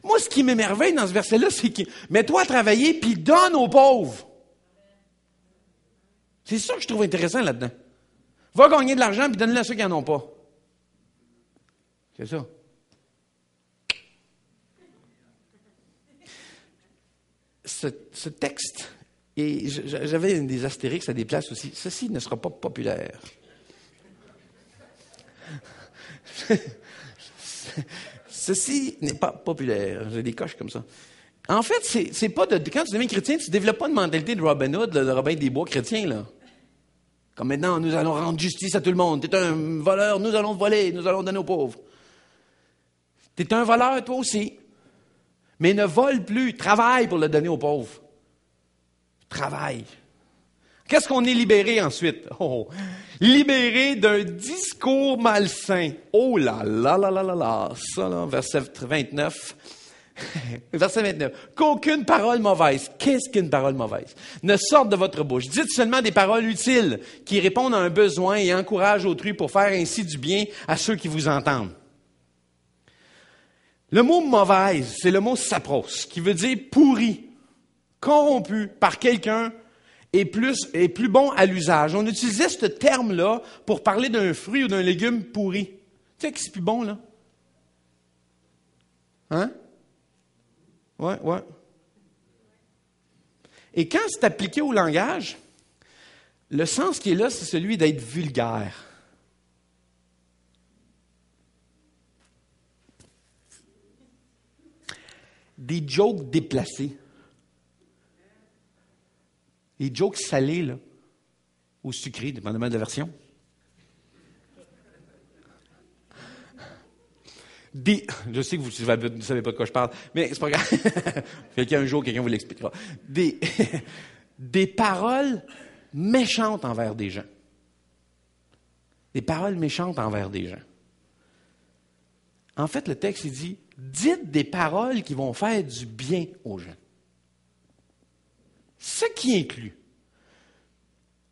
Moi, ce qui m'émerveille dans ce verset-là, c'est que mets-toi à travailler puis donne aux pauvres. C'est ça que je trouve intéressant là-dedans. Va gagner de l'argent puis donne-le à ceux qui n'en ont pas. C'est ça. Ce texte, et j'avais des astérix à des places aussi, ceci ne sera pas populaire. Ceci n'est pas populaire. J'ai des coches comme ça. En fait, c'est pas quand tu deviens chrétien, tu ne développes pas une mentalité de Robin Hood, de Robin des Bois chrétien, là. Comme maintenant, nous allons rendre justice à tout le monde. T'es un voleur, nous allons te voler, nous allons donner aux pauvres. T'es un voleur, toi aussi. Mais ne vole plus, travaille pour le donner aux pauvres. Travaille. Qu'est-ce qu'on est libéré ensuite? Libéré d'un discours malsain. Oh là là là là là là. Ça, là, verset 29. Verset 29. Qu'aucune parole mauvaise. Qu'est-ce qu'une parole mauvaise? Ne sorte de votre bouche. Dites seulement des paroles utiles qui répondent à un besoin et encouragent autrui pour faire ainsi du bien à ceux qui vous entendent. Le mot mauvaise, c'est le mot sapros, qui veut dire pourri, corrompu par quelqu'un et plus bon à l'usage. On utilisait ce terme-là pour parler d'un fruit ou d'un légume pourri. Tu sais que c'est plus bon, là? Hein? Ouais. Et quand c'est appliqué au langage, le sens qui est là, c'est celui d'être vulgaire. Des jokes déplacés. Les jokes salés, là, ou sucrés, dépendamment de la version. Je sais que vous ne savez pas de quoi je parle, mais c'est pas grave. Un jour, quelqu'un vous l'expliquera. Des paroles méchantes envers des gens. Des paroles méchantes envers des gens. En fait, le texte, il dit, dites des paroles qui vont faire du bien aux gens. Ce qui inclut,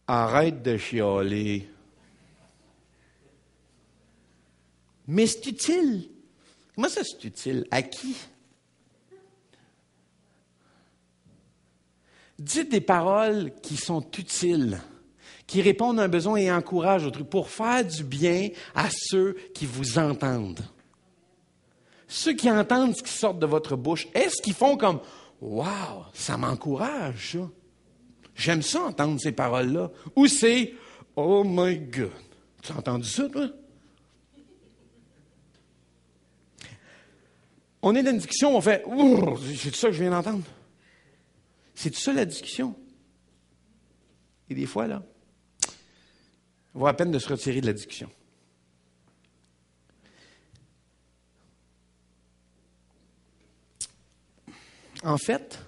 arrête de chialer. Mais c'est utile. Comment ça, c'est utile? À qui? Dites des paroles qui sont utiles, qui répondent à un besoin et encouragent autrui, pour faire du bien à ceux qui vous entendent. Ceux qui entendent ce qui sort de votre bouche, est-ce qu'ils font comme « Wow, ça m'encourage, ça. J'aime ça entendre ces paroles-là. » Ou c'est « Oh my God, tu as entendu ça, toi? » On est dans une discussion, on fait « C'est ça que je viens d'entendre. » C'est ça la discussion. Et des fois, là, on vaut la peine de se retirer de la discussion. En fait,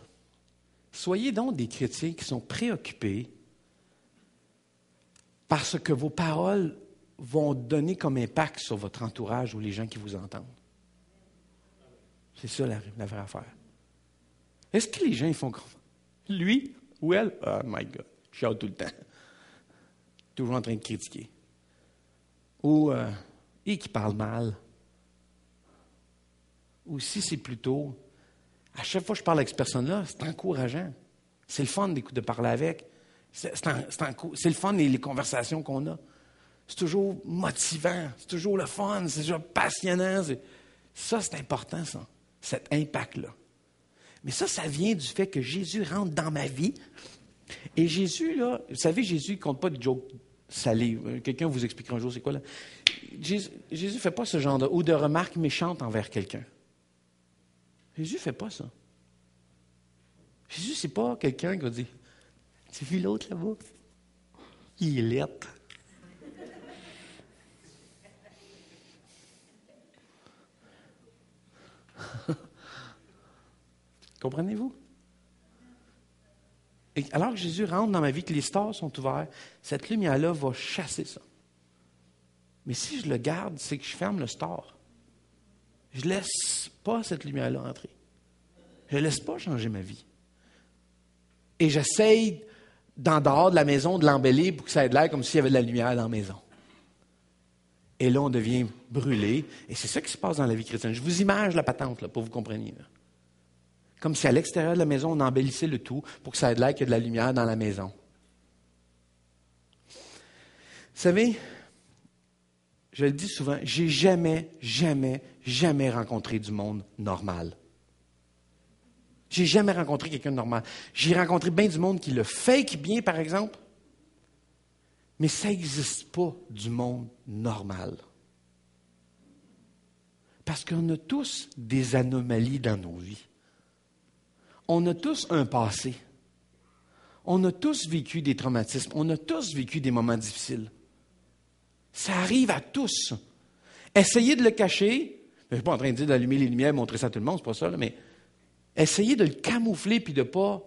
soyez donc des chrétiens qui sont préoccupés par ce que vos paroles vont donner comme impact sur votre entourage ou les gens qui vous entendent. C'est ça la vraie affaire. Est-ce que les gens ils font comme lui ou elle? Oh my God, je chiale tout le temps. Toujours en train de critiquer. Ou qui parle mal. Ou si c'est plutôt, à chaque fois que je parle avec cette personne-là, c'est encourageant. C'est le fun de parler avec. C'est le fun les conversations qu'on a. C'est toujours motivant, c'est toujours le fun, c'est toujours passionnant. Ça, c'est important, ça, cet impact-là. Mais ça vient du fait que Jésus rentre dans ma vie. Et Jésus, là, vous savez, Jésus ne compte pas de jokes salés. Quelqu'un vous expliquera un jour c'est quoi, là. Jésus ne fait pas ce genre ou de remarques méchantes envers quelqu'un. Jésus ne fait pas ça. Jésus, c'est pas quelqu'un qui va dire « Tu as vu l'autre là-bas? Il est laid. » Comprenez-vous? Et alors que Jésus rentre dans ma vie, que les stores sont ouverts, cette lumière-là va chasser ça. Mais si je le garde, c'est que je ferme le store. Je ne laisse pas cette lumière-là entrer. Je ne laisse pas changer ma vie. Et j'essaye, d'en dehors de la maison, de l'embellir pour que ça ait l'air comme s'il y avait de la lumière dans la maison. Et là, on devient brûlé. Et c'est ça qui se passe dans la vie chrétienne. Je vous imagine la patente, là, pour que vous compreniez. Là. Comme si à l'extérieur de la maison, on embellissait le tout pour que ça ait l'air qu'il y a de la lumière dans la maison. Vous savez, je le dis souvent, j'ai jamais rencontré du monde normal. J'ai jamais rencontré quelqu'un de normal. J'ai rencontré bien du monde qui le fake bien, par exemple, mais ça n'existe pas du monde normal. Parce qu'on a tous des anomalies dans nos vies. On a tous un passé. On a tous vécu des traumatismes. On a tous vécu des moments difficiles. Ça arrive à tous. Essayez de le cacher. Je ne suis pas en train de dire d'allumer les lumières et montrer ça à tout le monde, c'est pas ça, là, mais essayez de le camoufler puis de pas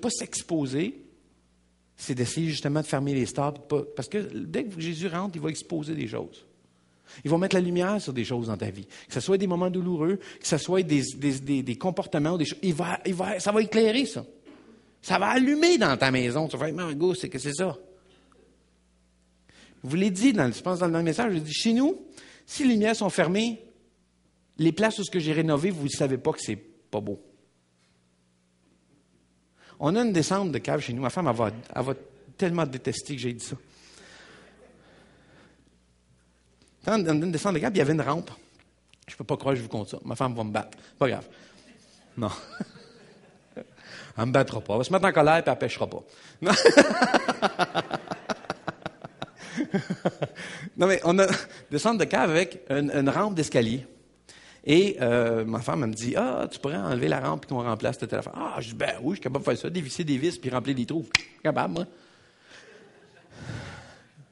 s'exposer. C'est d'essayer justement de fermer les stores. Parce que dès que Jésus rentre, il va exposer des choses. Il va mettre la lumière sur des choses dans ta vie. Que ce soit des moments douloureux, que ce soit des comportements, des choses. Ça va éclairer ça. Ça va allumer dans ta maison. Tu vas faire, mais c'est que c'est ça. Je vous l'ai dit, je pense dans le message, je dis, chez nous, si les lumières sont fermées, Les places où j'ai rénové, vous ne savez pas que c'est pas beau. On a une descente de cave chez nous. Ma femme, elle va tellement détester que j'ai dit ça. Dans une descente de cave, il y avait une rampe. Je ne peux pas croire que je vous compte ça. Ma femme va me battre. Pas grave. Non. Elle ne me battra pas. Elle va se mettre en colère et elle ne pêchera pas. Non. Non, mais on a une descente de cave avec une rampe d'escalier. Et ma femme, elle me dit, tu pourrais enlever la rampe et qu'on remplace cette affaire. Je dis, oui, je suis capable de faire ça, dévisser des vis puis remplir des trous. Je suis capable, moi.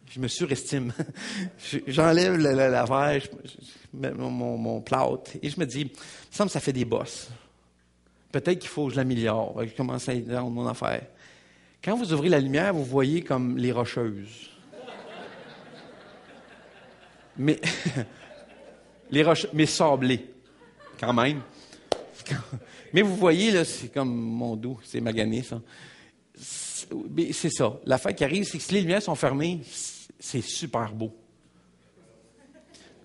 Je me surestime. J'enlève l'affaire, je mets mon plâtre, et je me dis, il me semble que ça fait des bosses. Peut-être qu'il faut que je l'améliore. Je commence à dans mon affaire. Quand vous ouvrez la lumière, vous voyez comme les rocheuses. Mais mais sablées, quand même. Mais vous voyez, là, c'est comme mon dos, c'est magané, ça. C'est ça. L'affaire qui arrive, c'est que si les lumières sont fermées, c'est super beau.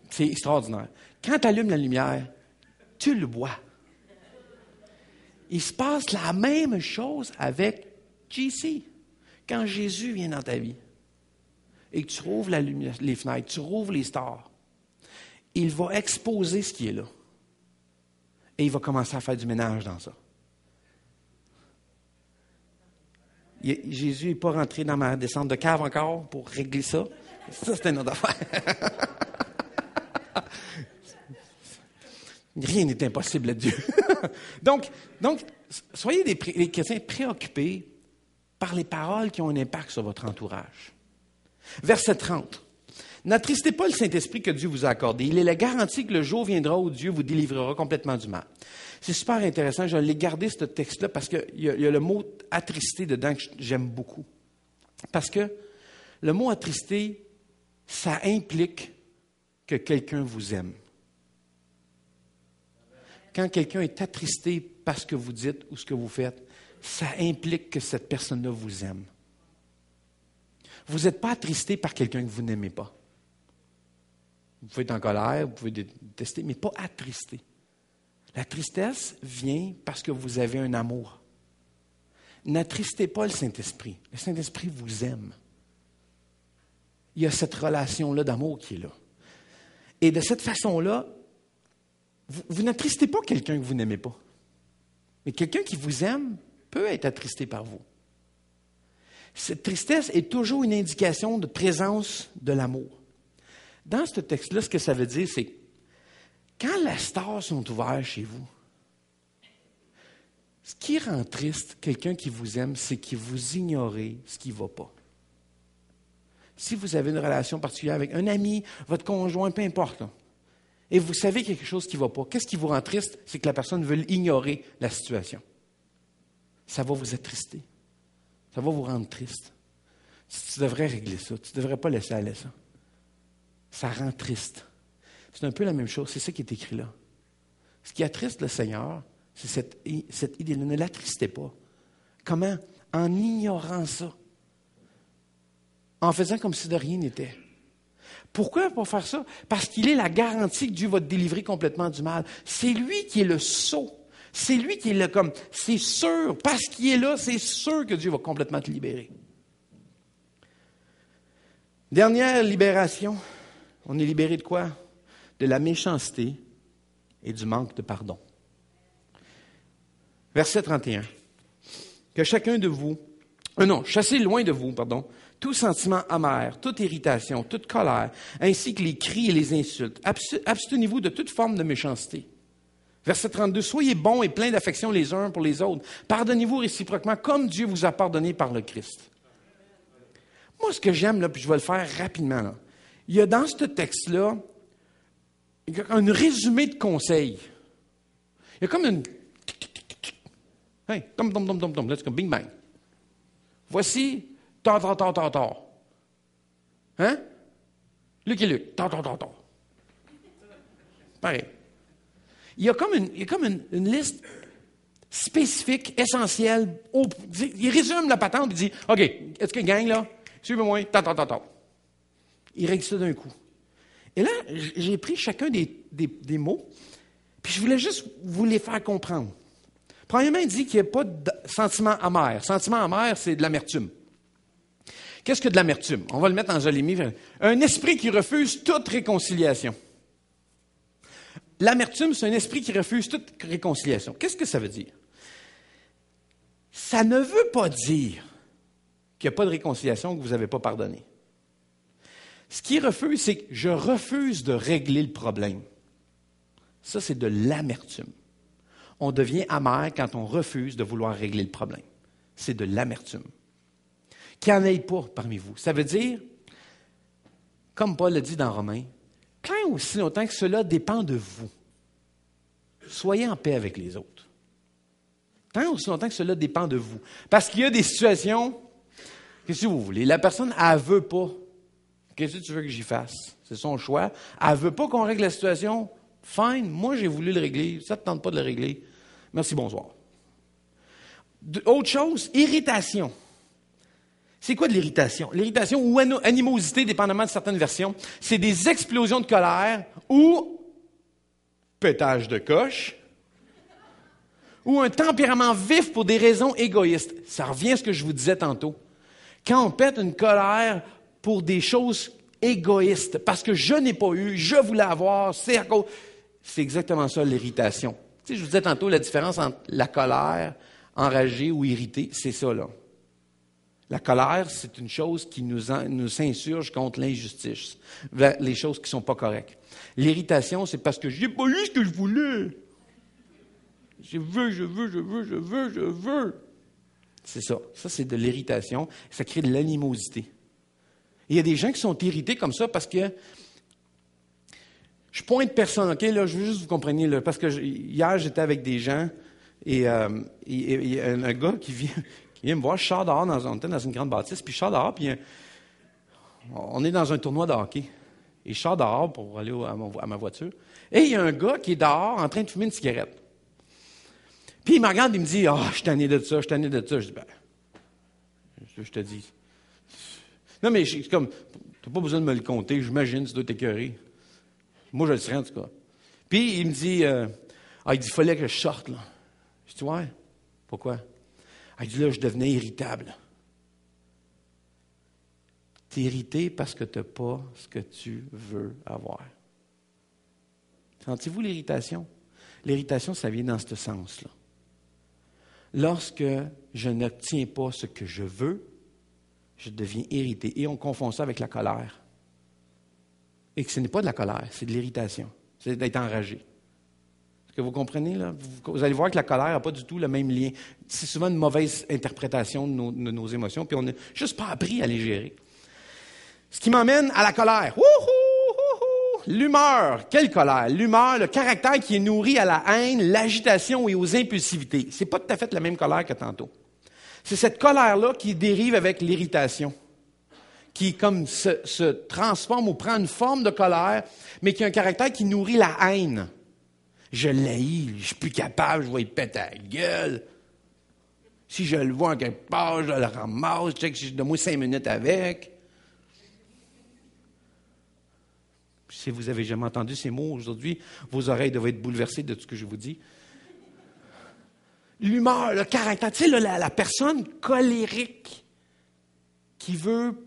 C'est extraordinaire. Quand tu allumes la lumière, tu le vois. Il se passe la même chose avec JC. Quand Jésus vient dans ta vie et que tu rouvres la lumière, les fenêtres, tu rouvres les stores, il va exposer ce qui est là. Et il va commencer à faire du ménage dans ça. Jésus n'est pas rentré dans ma descente de cave encore pour régler ça. Ça, c'est une autre affaire. Rien n'est impossible à Dieu. donc, soyez des chrétiens préoccupés par les paroles qui ont un impact sur votre entourage. Verset 30. N'attristez pas le Saint-Esprit que Dieu vous a accordé. Il est la garantie que le jour viendra où Dieu vous délivrera complètement du mal. C'est super intéressant. Je l'ai gardé, ce texte-là, parce qu'il y a le mot « attrister » dedans que j'aime beaucoup. Parce que le mot « attrister », ça implique que quelqu'un vous aime. Quand quelqu'un est attristé par ce que vous dites ou ce que vous faites, ça implique que cette personne-là vous aime. Vous n'êtes pas attristé par quelqu'un que vous n'aimez pas. Vous pouvez être en colère, vous pouvez détester, mais pas attristé. La tristesse vient parce que vous avez un amour. N'attristez pas le Saint-Esprit. Le Saint-Esprit vous aime. Il y a cette relation-là d'amour qui est là. Et de cette façon-là, vous n'attristez pas quelqu'un que vous n'aimez pas. Mais quelqu'un qui vous aime peut être attristé par vous. Cette tristesse est toujours une indication de présence de l'amour. Dans ce texte-là, ce que ça veut dire, c'est quand les stores sont ouverts chez vous, ce qui rend triste quelqu'un qui vous aime, c'est que vous ignorez ce qui ne va pas. Si vous avez une relation particulière avec un ami, votre conjoint, peu importe, là, et vous savez qu'il y a quelque chose qui ne va pas, qu'est-ce qui vous rend triste? C'est que la personne veut ignorer la situation. Ça va vous attrister. Ça va vous rendre triste. Tu devrais régler ça. Tu ne devrais pas laisser aller ça. Ça rend triste. C'est un peu la même chose. C'est ça qui est écrit là. Ce qui attriste le Seigneur, c'est cette idée-là. Ne l'attristez pas. Comment? En ignorant ça. En faisant comme si de rien n'était. Pourquoi pas faire ça? Parce qu'il est la garantie que Dieu va te délivrer complètement du mal. C'est lui qui est le sceau. C'est lui qui est le comme. C'est sûr. Parce qu'il est là, c'est sûr que Dieu va complètement te libérer. Dernière libération. On est libéré de quoi? De la méchanceté et du manque de pardon. Verset 31. Que chacun de vous, chassez loin de vous, tout sentiment amer, toute irritation, toute colère, ainsi que les cris et les insultes. Abstenez-vous de toute forme de méchanceté. Verset 32. Soyez bons et pleins d'affection les uns pour les autres. Pardonnez-vous réciproquement comme Dieu vous a pardonné par le Christ. Moi, ce que j'aime, là, puis je vais le faire rapidement, là, il y a dans ce texte-là un résumé de conseils. Il y a comme une... Hey, tom, let's go, bing, bang. Voici, tard. Hein? Luc et Luc, tard. Pareil. Il y a comme une liste spécifique, essentielle. Il résume la patente et dit, OK, est-ce que gang, là? Suivez-moi, tard. Il règle ça d'un coup. Et là, j'ai pris chacun des mots Puis je voulais juste vous les faire comprendre. Premièrement, il dit qu'il n'y a pas de sentiment amer. Sentiment amer, c'est de l'amertume. Qu'est-ce que de l'amertume? On va le mettre dans Jérémie. Un esprit qui refuse toute réconciliation. L'amertume, c'est un esprit qui refuse toute réconciliation. Qu'est-ce que ça veut dire? Ça ne veut pas dire qu'il n'y a pas de réconciliation, que vous n'avez pas pardonné. Ce qui refuse, c'est que je refuse de régler le problème. Ça, c'est de l'amertume. On devient amer quand on refuse de vouloir régler le problème. C'est de l'amertume. Qu'il n'y en ait pas parmi vous. Ça veut dire, comme Paul le dit dans Romains, quand aussi longtemps que cela dépend de vous, soyez en paix avec les autres. Tant aussi longtemps que cela dépend de vous. Parce qu'il y a des situations, qu'est-ce que vous voulez? La personne, elle ne veut pas. Qu'est-ce que tu veux que j'y fasse? C'est son choix. Elle ne veut pas qu'on règle la situation. Fine, moi j'ai voulu le régler. Ça ne te tente pas de le régler. Merci, bonsoir. Autre chose, irritation. C'est quoi de l'irritation? L'irritation ou animosité, dépendamment de certaines versions, c'est des explosions de colère ou pétage de coche ou un tempérament vif pour des raisons égoïstes. Ça revient à ce que je vous disais tantôt. Quand on pète une colère pour des choses égoïstes, parce que je n'ai pas eu, je voulais avoir, c'est à cause... C'est exactement ça, l'irritation. Tu sais, je vous disais tantôt, la différence entre la colère, enragée ou irritée, c'est ça, là. La colère, c'est une chose qui nous s'insurge contre l'injustice, les choses qui ne sont pas correctes. L'irritation, c'est parce que je n'ai pas eu ce que je voulais. Je veux. C'est ça. Ça, c'est de l'irritation. Ça crée de l'animosité. Et il y a des gens qui sont irrités comme ça parce que je pointe personne, OK? Là, je veux juste que vous compreniez, là, parce que hier, j'étais avec des gens et il y a un gars qui vient me voir. Je sors dehors, on était dans une grande bâtisse, puis je sors dehors, puis on est dans un tournoi de hockey. Et je sors dehors pour aller à ma voiture. Et il y a un gars qui est dehors en train de fumer une cigarette. Puis il me regarde et il me dit « Ah, je suis tanné de ça, je suis tanné de ça. » Je dis « Ben, je te dis. » Non, mais c'est comme, tu n'as pas besoin de me le compter, j'imagine, tu dois t'écœurer. Moi, je le serais, en tout cas. Puis, il me dit, il fallait que je sorte, là. Je dis, ouais, pourquoi? Il dit, là, je devenais irritable. Tu es irrité parce que tu n'as pas ce que tu veux avoir. Sentez-vous l'irritation? L'irritation, ça vient dans ce sens-là. Lorsque je n'obtiens pas ce que je veux, je deviens irrité. Et on confond ça avec la colère. Et que ce n'est pas de la colère, c'est de l'irritation. C'est d'être enragé. Est-ce que vous comprenez, là? Vous allez voir que la colère n'a pas du tout le même lien. C'est souvent une mauvaise interprétation de nos émotions, puis on n'a juste pas appris à les gérer. Ce qui m'emmène à la colère. L'humeur. Quelle colère? L'humeur, le caractère qui est nourri à la haine, l'agitation et aux impulsivités. C'est pas tout à fait la même colère que tantôt. C'est cette colère-là qui dérive avec l'irritation, qui comme se transforme ou prend une forme de colère, mais qui a un caractère qui nourrit la haine. Je l'haïs, je suis plus capable, je vais y péter la gueule. Si je le vois en quelque part, je le ramasse, je sais que j'ai de moi 5 minutes avec. Si vous avez jamais entendu ces mots aujourd'hui, vos oreilles doivent être bouleversées de tout ce que je vous dis. L'humeur, le caractère, tu sais, la personne colérique qui veut...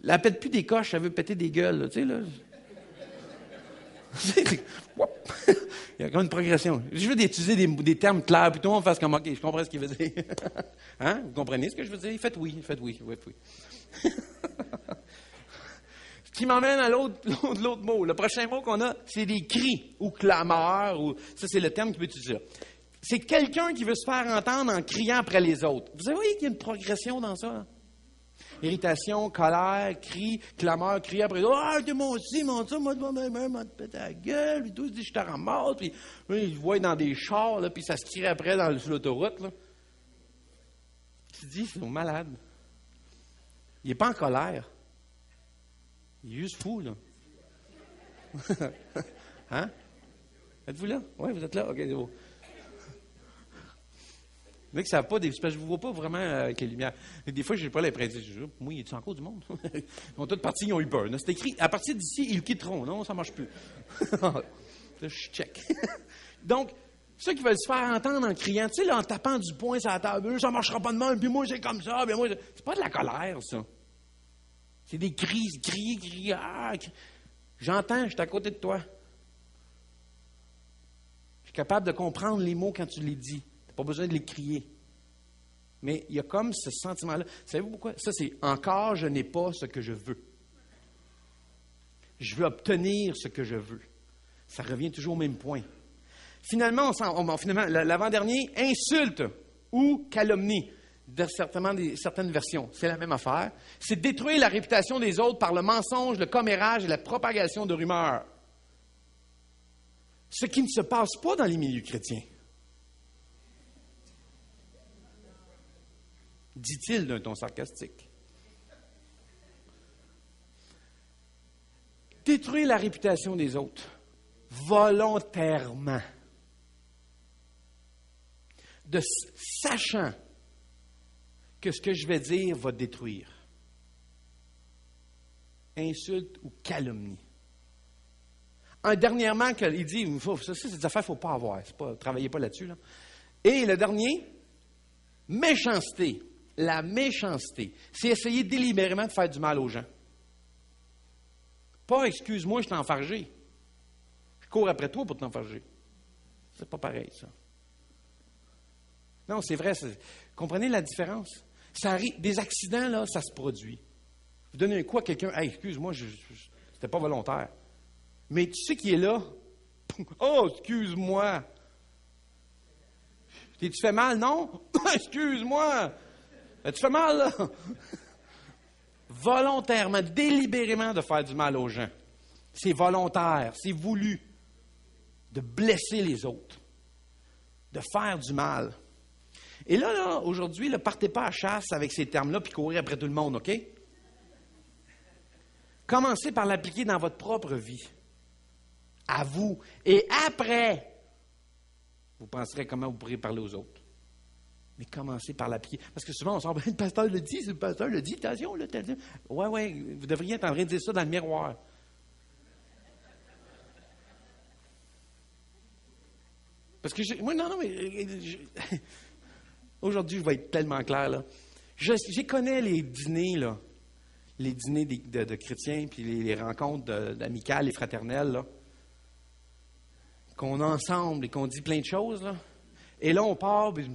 Elle ne pète plus des coches, elle veut péter des gueules, là, tu sais, là. Il y a comme une progression. Je veux utiliser des termes clairs, puis tout le monde fasse comme, OK, je comprends ce qu'il veut dire. Hein? Vous comprenez ce que je veux dire? Faites oui. Ce qui m'emmène à l'autre mot. Le prochain mot qu'on a, c'est des cris ou clameurs. Ça, c'est le terme qui peut utiliser. C'est quelqu'un qui veut se faire entendre en criant après les autres. Vous savez qu'il y a une progression dans ça? Hein? Irritation, colère, cri, clameur, cri après les autres. Ah, t'es mon ci, mon ça, moi, te péter la gueule. Puis tout, il dit, je te ramasse. Puis il voit dans des chars, là, puis ça se crie après sur l'autoroute. Là. Tu te dis, c'est malade. Il n'est pas en colère. Il est juste fou, là. Hein? Êtes-vous là? Oui, vous êtes là? OK, c'est beau. Les mecs ne savent pas, parce que je ne vous vois pas vraiment avec les lumières. Des fois, je n'ai pas l'impression. Moi, il y a encore du monde? Ils sont tous partis, ils ont eu peur. C'est écrit, à partir d'ici, ils quitteront. Non, ça ne marche plus. Là, je check. Donc, ceux qui veulent se faire entendre en criant, tu sais, là, en tapant du poing sur la table, ça ne marchera pas de même, puis moi, c'est comme ça, puis moi, c'est pas de la colère, ça. C'est des cris, crier. J'entends, je suis à côté de toi. Je suis capable de comprendre les mots quand tu les dis. Tu n'as pas besoin de les crier. Mais il y a comme ce sentiment-là. Savez-vous pourquoi? Ça, c'est « encore, je n'ai pas ce que je veux ». Je veux obtenir ce que je veux. Ça revient toujours au même point. Finalement, l'avant-dernier, insulte ou calomnie. Certaines versions, c'est la même affaire. C'est détruire la réputation des autres par le mensonge, le commérage et la propagation de rumeurs. Ce qui ne se passe pas dans les milieux chrétiens. Dit-il d'un ton sarcastique. Détruire la réputation des autres, volontairement, sachant que ce que je vais dire va détruire. Insulte ou calomnie. Dernièrement, il dit, ça, c'est des affaires qu'il ne faut pas avoir. Travaillez pas là-dessus. Là. Et le dernier, méchanceté. La méchanceté, c'est essayer délibérément de faire du mal aux gens. Pas, excuse-moi, je t'ai enfargé. Je cours après toi pour t'enfarger. C'est pas pareil, ça. Non, c'est vrai. Comprenez la différence? Ça arrive, des accidents, là, ça se produit. Vous donnez un coup à quelqu'un, hey, excuse-moi, c'était pas volontaire. Mais tu sais qui est là? Oh, excuse-moi. Tu fais mal, non? Excuse-moi. Tu fais mal, là? Volontairement, délibérément de faire du mal aux gens. C'est volontaire, c'est voulu. De blesser les autres. De faire du mal. Et là, aujourd'hui, ne partez pas à chasse avec ces termes-là puis courir après tout le monde, OK? Commencez par l'appliquer dans votre propre vie. À vous. Et après, vous penserez comment vous pourrez parler aux autres. Mais commencez par l'appliquer. Parce que souvent, on sort, le pasteur le dit, attention, là, ouais, vous devriez être en train de dire ça dans le miroir. Parce que aujourd'hui, je vais être tellement clair, là. Je connais les dîners, là. Les dîners de chrétiens, puis les rencontres d'amicales et fraternelles, là. Qu'on a ensemble et qu'on dit plein de choses, là. Et là, on part, puis le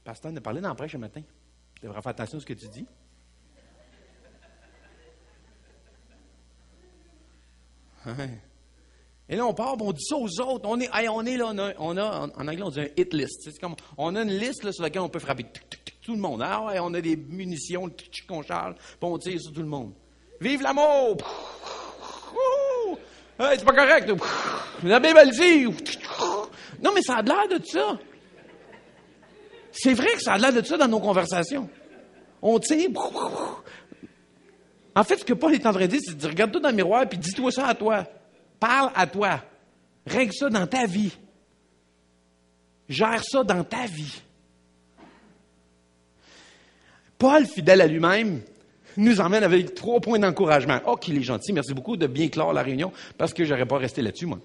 pasteur nous a parlé dans la prêche ce matin. Tu devrais faire attention à ce que tu dis. Et là, on part, on dit ça aux autres. On est là, on a en anglais, on dit un hit list. C'est comme, on a une liste là, sur laquelle on peut frapper tout le monde. Ah ouais, on a des munitions qu'on charge, puis on tire sur tout le monde. Vive l'amour! Hey, c'est pas correct. La Bible elle dit. Non, mais ça a l'air de ça. C'est vrai que ça a l'air de ça dans nos conversations. On tire. En fait, ce que Paul est en train de dire, c'est de regarde-toi dans le miroir puis dis-toi ça à toi. Parle à toi. Règle ça dans ta vie. Gère ça dans ta vie. Paul, fidèle à lui-même, nous emmène avec 3 points d'encouragement. Oh, qu'il est gentil. Merci beaucoup de bien clore la réunion parce que je n'aurais pas resté là-dessus, moi.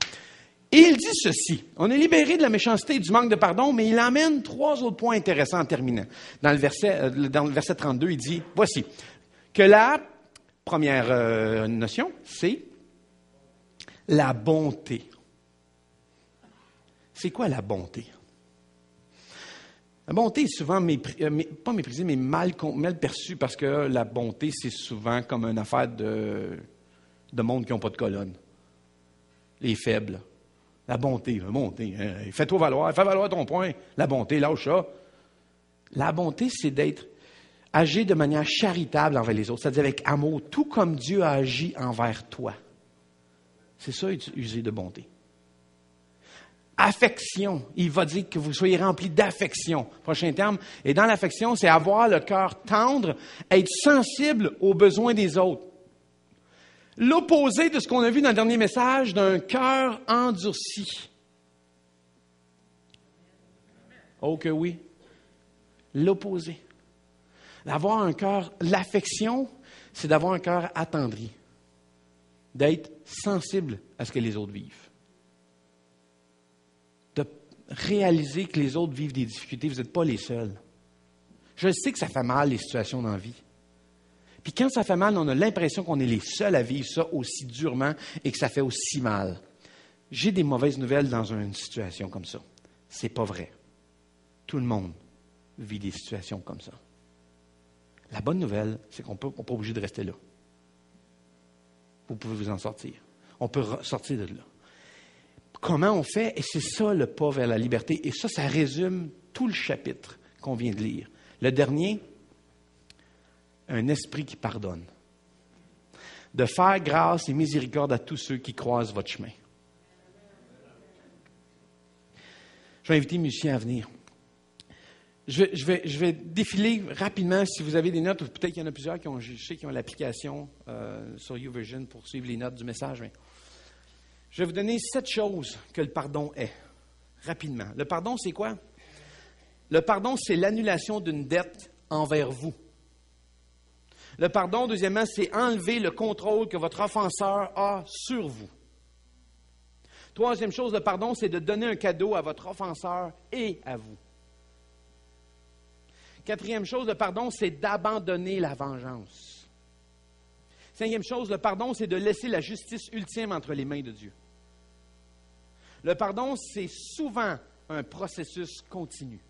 Et il dit ceci. On est libéré de la méchanceté et du manque de pardon, mais il emmène 3 autres points intéressants en terminant. Dans le verset 32, il dit, voici, que la première notion, c'est la bonté. C'est quoi la bonté? La bonté est souvent pas méprisée, mais mal perçue parce que la bonté, c'est souvent comme une affaire de monde qui n'ont pas de colonne. Les faibles. La bonté. Fais-toi valoir, fais valoir ton point. La bonté, lâche ça. La bonté, c'est agir de manière charitable envers les autres, c'est-à-dire avec amour, tout comme Dieu a agi envers toi. C'est ça, user de bonté. Affection. Il va dire que vous soyez remplis d'affection. Prochain terme. Et dans l'affection, c'est avoir le cœur tendre, être sensible aux besoins des autres. L'opposé de ce qu'on a vu dans le dernier message, d'un cœur endurci. Oh que oui. L'opposé. D'avoir un cœur, l'affection, c'est d'avoir un cœur attendri. D'être sensible à ce que les autres vivent. réaliser que les autres vivent des difficultés. Vous n'êtes pas les seuls. Je sais que ça fait mal, les situations dans la vie. Puis quand ça fait mal, on a l'impression qu'on est les seuls à vivre ça aussi durement et que ça fait aussi mal. J'ai des mauvaises nouvelles dans une situation comme ça. C'est pas vrai. Tout le monde vit des situations comme ça. La bonne nouvelle, c'est qu'on n'est pas obligé de rester là. Vous pouvez vous en sortir. On peut sortir de là. Comment on fait? Et c'est ça le pas vers la liberté. Et ça résume tout le chapitre qu'on vient de lire. Le dernier, un esprit qui pardonne. De faire grâce et miséricorde à tous ceux qui croisent votre chemin. Je vais inviter les musiciens à venir. Je vais défiler rapidement, si vous avez des notes, ou peut-être qu'il y en a plusieurs qui ont l'application sur YouVersion pour suivre les notes du message. Mais je vais vous donner 7 choses que le pardon est, rapidement. Le pardon, c'est quoi? Le pardon, c'est l'annulation d'une dette envers vous. Le pardon, deuxièmement, c'est enlever le contrôle que votre offenseur a sur vous. Troisième chose, le pardon, c'est de donner un cadeau à votre offenseur et à vous. Quatrième chose, le pardon, c'est d'abandonner la vengeance. Cinquième chose, le pardon, c'est de laisser la justice ultime entre les mains de Dieu. Le pardon, c'est souvent un processus continu.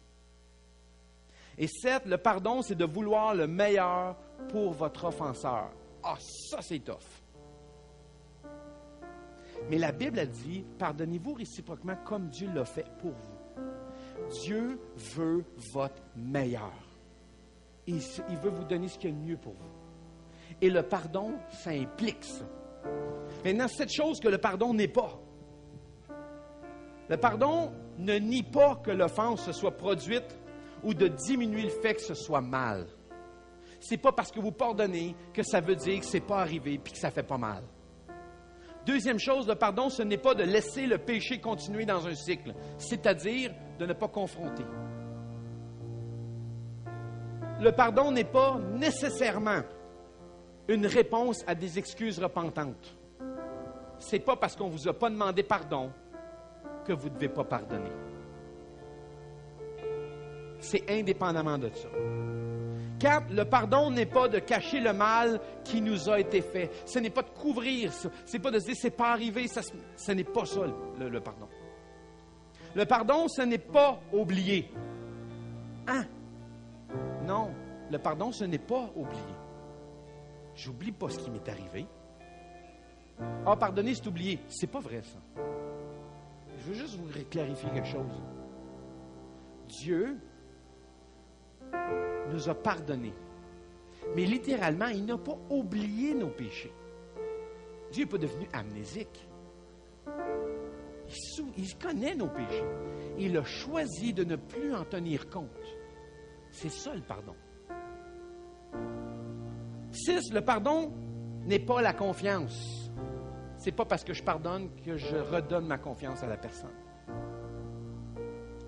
Et 7, le pardon, c'est de vouloir le meilleur pour votre offenseur. Ah, ça, c'est tough. Mais la Bible a dit, pardonnez-vous réciproquement comme Dieu l'a fait pour vous. Dieu veut votre meilleur. Il veut vous donner ce qu'il y a de mieux pour vous. Et le pardon, ça implique ça. Maintenant, cette chose que le pardon n'est pas. Le pardon ne nie pas que l'offense se soit produite ou de diminuer le fait que ce soit mal. Ce n'est pas parce que vous pardonnez que ça veut dire que ce n'est pas arrivé et que ça ne fait pas mal. Deuxième chose, le pardon, ce n'est pas de laisser le péché continuer dans un cycle, c'est-à-dire de ne pas confronter. Le pardon n'est pas nécessairement une réponse à des excuses repentantes. Ce n'est pas parce qu'on ne vous a pas demandé pardon que vous ne devez pas pardonner. C'est indépendamment de ça. 4, le pardon n'est pas de cacher le mal qui nous a été fait. Ce n'est pas de couvrir ça. Ce n'est pas de se dire c'est pas arrivé. Ce n'est pas ça le pardon. Le pardon, ce n'est pas oublier. Hein? Non, le pardon, ce n'est pas oublier. J'oublie pas ce qui m'est arrivé. Ah, pardonner, c'est oublier. C'est pas vrai, ça. Je veux juste vous clarifier quelque chose. Dieu nous a pardonné. Mais littéralement, il n'a pas oublié nos péchés. Dieu n'est pas devenu amnésique. Il connaît nos péchés. Il a choisi de ne plus en tenir compte. C'est ça le pardon. 6, le pardon n'est pas la confiance. C'est pas parce que je pardonne que je redonne ma confiance à la personne.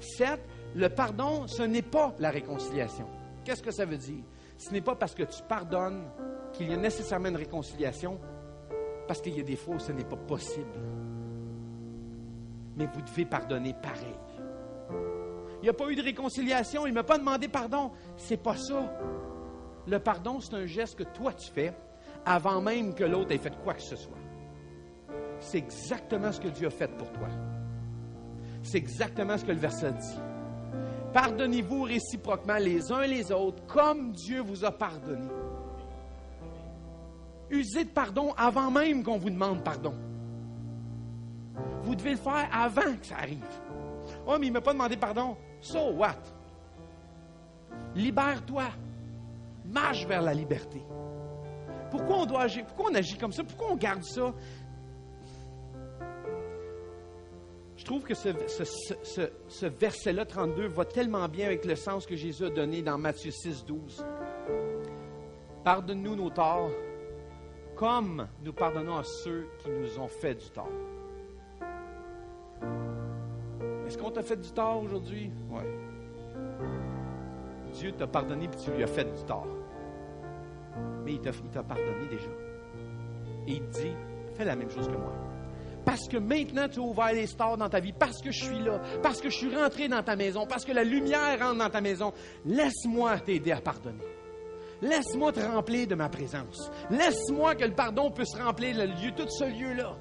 7, le pardon, ce n'est pas la réconciliation. Qu'est-ce que ça veut dire? Ce n'est pas parce que tu pardonnes qu'il y a nécessairement une réconciliation, parce qu'il y a des fois où ce n'est pas possible. Mais vous devez pardonner pareil. Il n'y a pas eu de réconciliation, il ne m'a pas demandé pardon. C'est pas ça. Le pardon, c'est un geste que toi tu fais avant même que l'autre ait fait quoi que ce soit. C'est exactement ce que Dieu a fait pour toi. C'est exactement ce que le verset dit. Pardonnez-vous réciproquement les uns les autres comme Dieu vous a pardonné. Usez de pardon avant même qu'on vous demande pardon. Vous devez le faire avant que ça arrive. Oh, mais il ne m'a pas demandé pardon. So what? Libère-toi. Marche vers la liberté. Pourquoi on doit agir? Pourquoi on agit comme ça? Pourquoi on garde ça? Je trouve que ce verset-là, 32, va tellement bien avec le sens que Jésus a donné dans Matthieu 6, 12. Pardonne-nous nos torts, comme nous pardonnons à ceux qui nous ont fait du tort. Est-ce qu'on t'a fait du tort aujourd'hui? Oui. Dieu t'a pardonné et tu lui as fait du tort. Mais il t'a pardonné déjà. Et il te dit, fais la même chose que moi. parce que maintenant tu as ouvert les stores dans ta vie, parce que je suis là, parce que je suis rentré dans ta maison, parce que la lumière rentre dans ta maison. Laisse-moi t'aider à pardonner. Laisse-moi te remplir de ma présence. Laisse-moi que le pardon puisse remplir le lieu, tout ce lieu-là.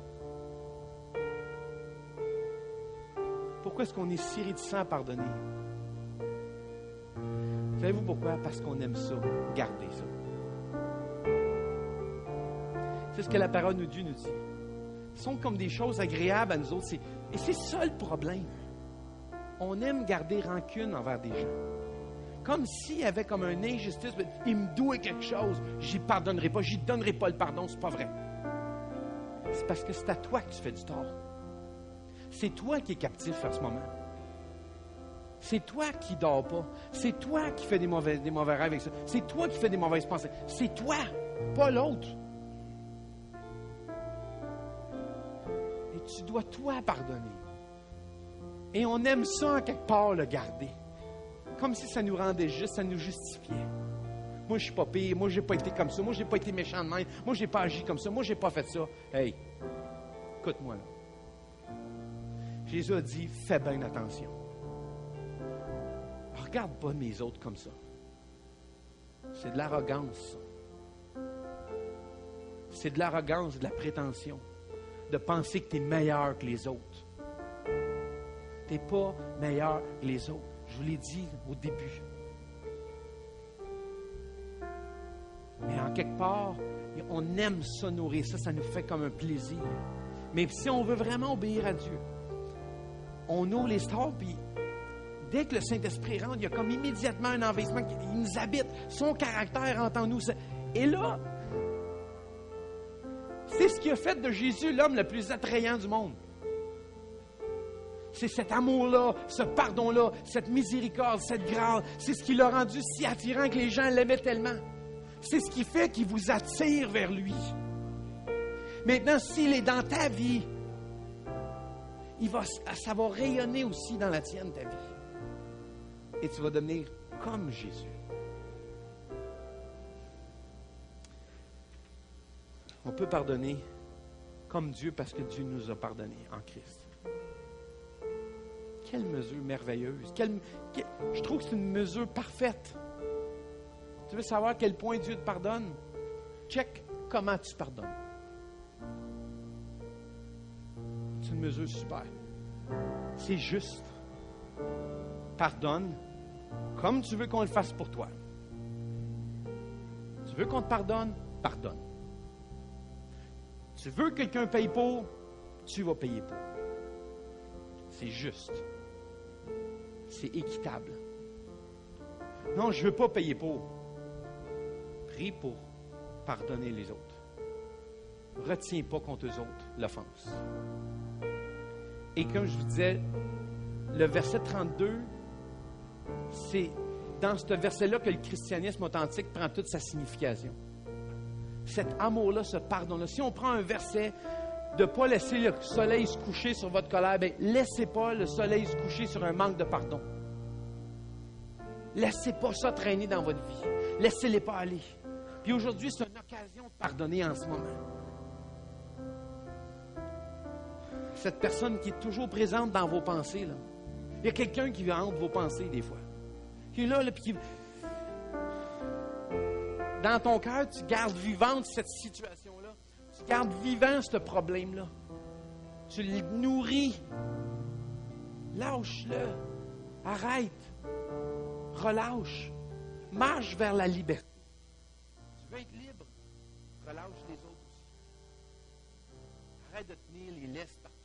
Pourquoi est-ce qu'on est si réticent à pardonner? Savez-vous pourquoi? Parce qu'on aime ça, garder ça. C'est ce que la parole de Dieu nous dit. Ce sont comme des choses agréables à nous autres. Et c'est ça le problème. On aime garder rancune envers des gens. Comme s'il y avait comme une injustice. Il me doit quelque chose. J'y pardonnerai pas. J'y donnerai pas le pardon. C'est pas vrai. C'est parce que c'est à toi que tu fais du tort. C'est toi qui es captif à ce moment. C'est toi qui ne dors pas. C'est toi qui fais des mauvais rêves avec ça. C'est toi qui fais des mauvaises pensées. C'est toi, pas l'autre. Et tu dois toi pardonner. Et on aime ça en quelque part, le garder. Comme si ça nous rendait juste, ça nous justifiait. Moi, je suis pas pire. Moi, j'ai pas été comme ça. Moi, j'ai pas été méchant de même. Moi, j'ai pas agi comme ça. Moi, j'ai pas fait ça. Hey, écoute-moi là. Jésus a dit, fais bien attention. Regarde pas mes autres comme ça. C'est de l'arrogance. C'est de l'arrogance, de la prétention. De penser que tu es meilleur que les autres. Tu n'es pas meilleur que les autres. Je vous l'ai dit au début. Mais en quelque part, on aime ça, nourrir ça. Ça nous fait comme un plaisir. Mais si on veut vraiment obéir à Dieu, on ouvre les stores, puis dès que le Saint-Esprit rentre, il y a comme immédiatement un envahissement. Il nous habite. Son caractère entre nous. Et là, c'est ce qui a fait de Jésus l'homme le plus attrayant du monde. C'est cet amour-là, ce pardon-là, cette miséricorde, cette grâce. C'est ce qui l'a rendu si attirant que les gens l'aimaient tellement. C'est ce qui fait qu'il vous attire vers lui. Maintenant, s'il est dans ta vie, ça va rayonner aussi dans la tienne, ta vie. Et tu vas devenir comme Jésus. On peut pardonner comme Dieu parce que Dieu nous a pardonné en Christ. Quelle mesure merveilleuse. Je trouve que c'est une mesure parfaite. Tu veux savoir à quel point Dieu te pardonne? Check comment tu pardonnes. C'est une mesure super. C'est juste. Pardonne comme tu veux qu'on le fasse pour toi. Tu veux qu'on te pardonne? Pardonne. Tu veux que quelqu'un paye pour? Tu vas payer pour. C'est juste. C'est équitable. Non, je ne veux pas payer pour. Prie pour pardonner les autres. Retiens pas contre eux autres l'offense. Et comme je vous disais, le verset 32, c'est dans ce verset-là que le christianisme authentique prend toute sa signification. Cet amour-là, ce pardon-là. Si on prend un verset de ne pas laisser le soleil se coucher sur votre colère, bien, laissez pas le soleil se coucher sur un manque de pardon. Laissez pas ça traîner dans votre vie. Laissez-les pas aller. Puis aujourd'hui, c'est une occasion de pardonner en ce moment. Cette personne qui est toujours présente dans vos pensées, là. Il y a quelqu'un qui hante vos pensées des fois. Qui est là, puis qui... Dans ton cœur, tu gardes vivante cette situation-là. Tu gardes vivant ce problème-là. Tu le nourris. Lâche-le. Arrête. Relâche. Marche vers la liberté. Tu veux être libre. Relâche les autres aussi. Arrête de tenir les laisses partout.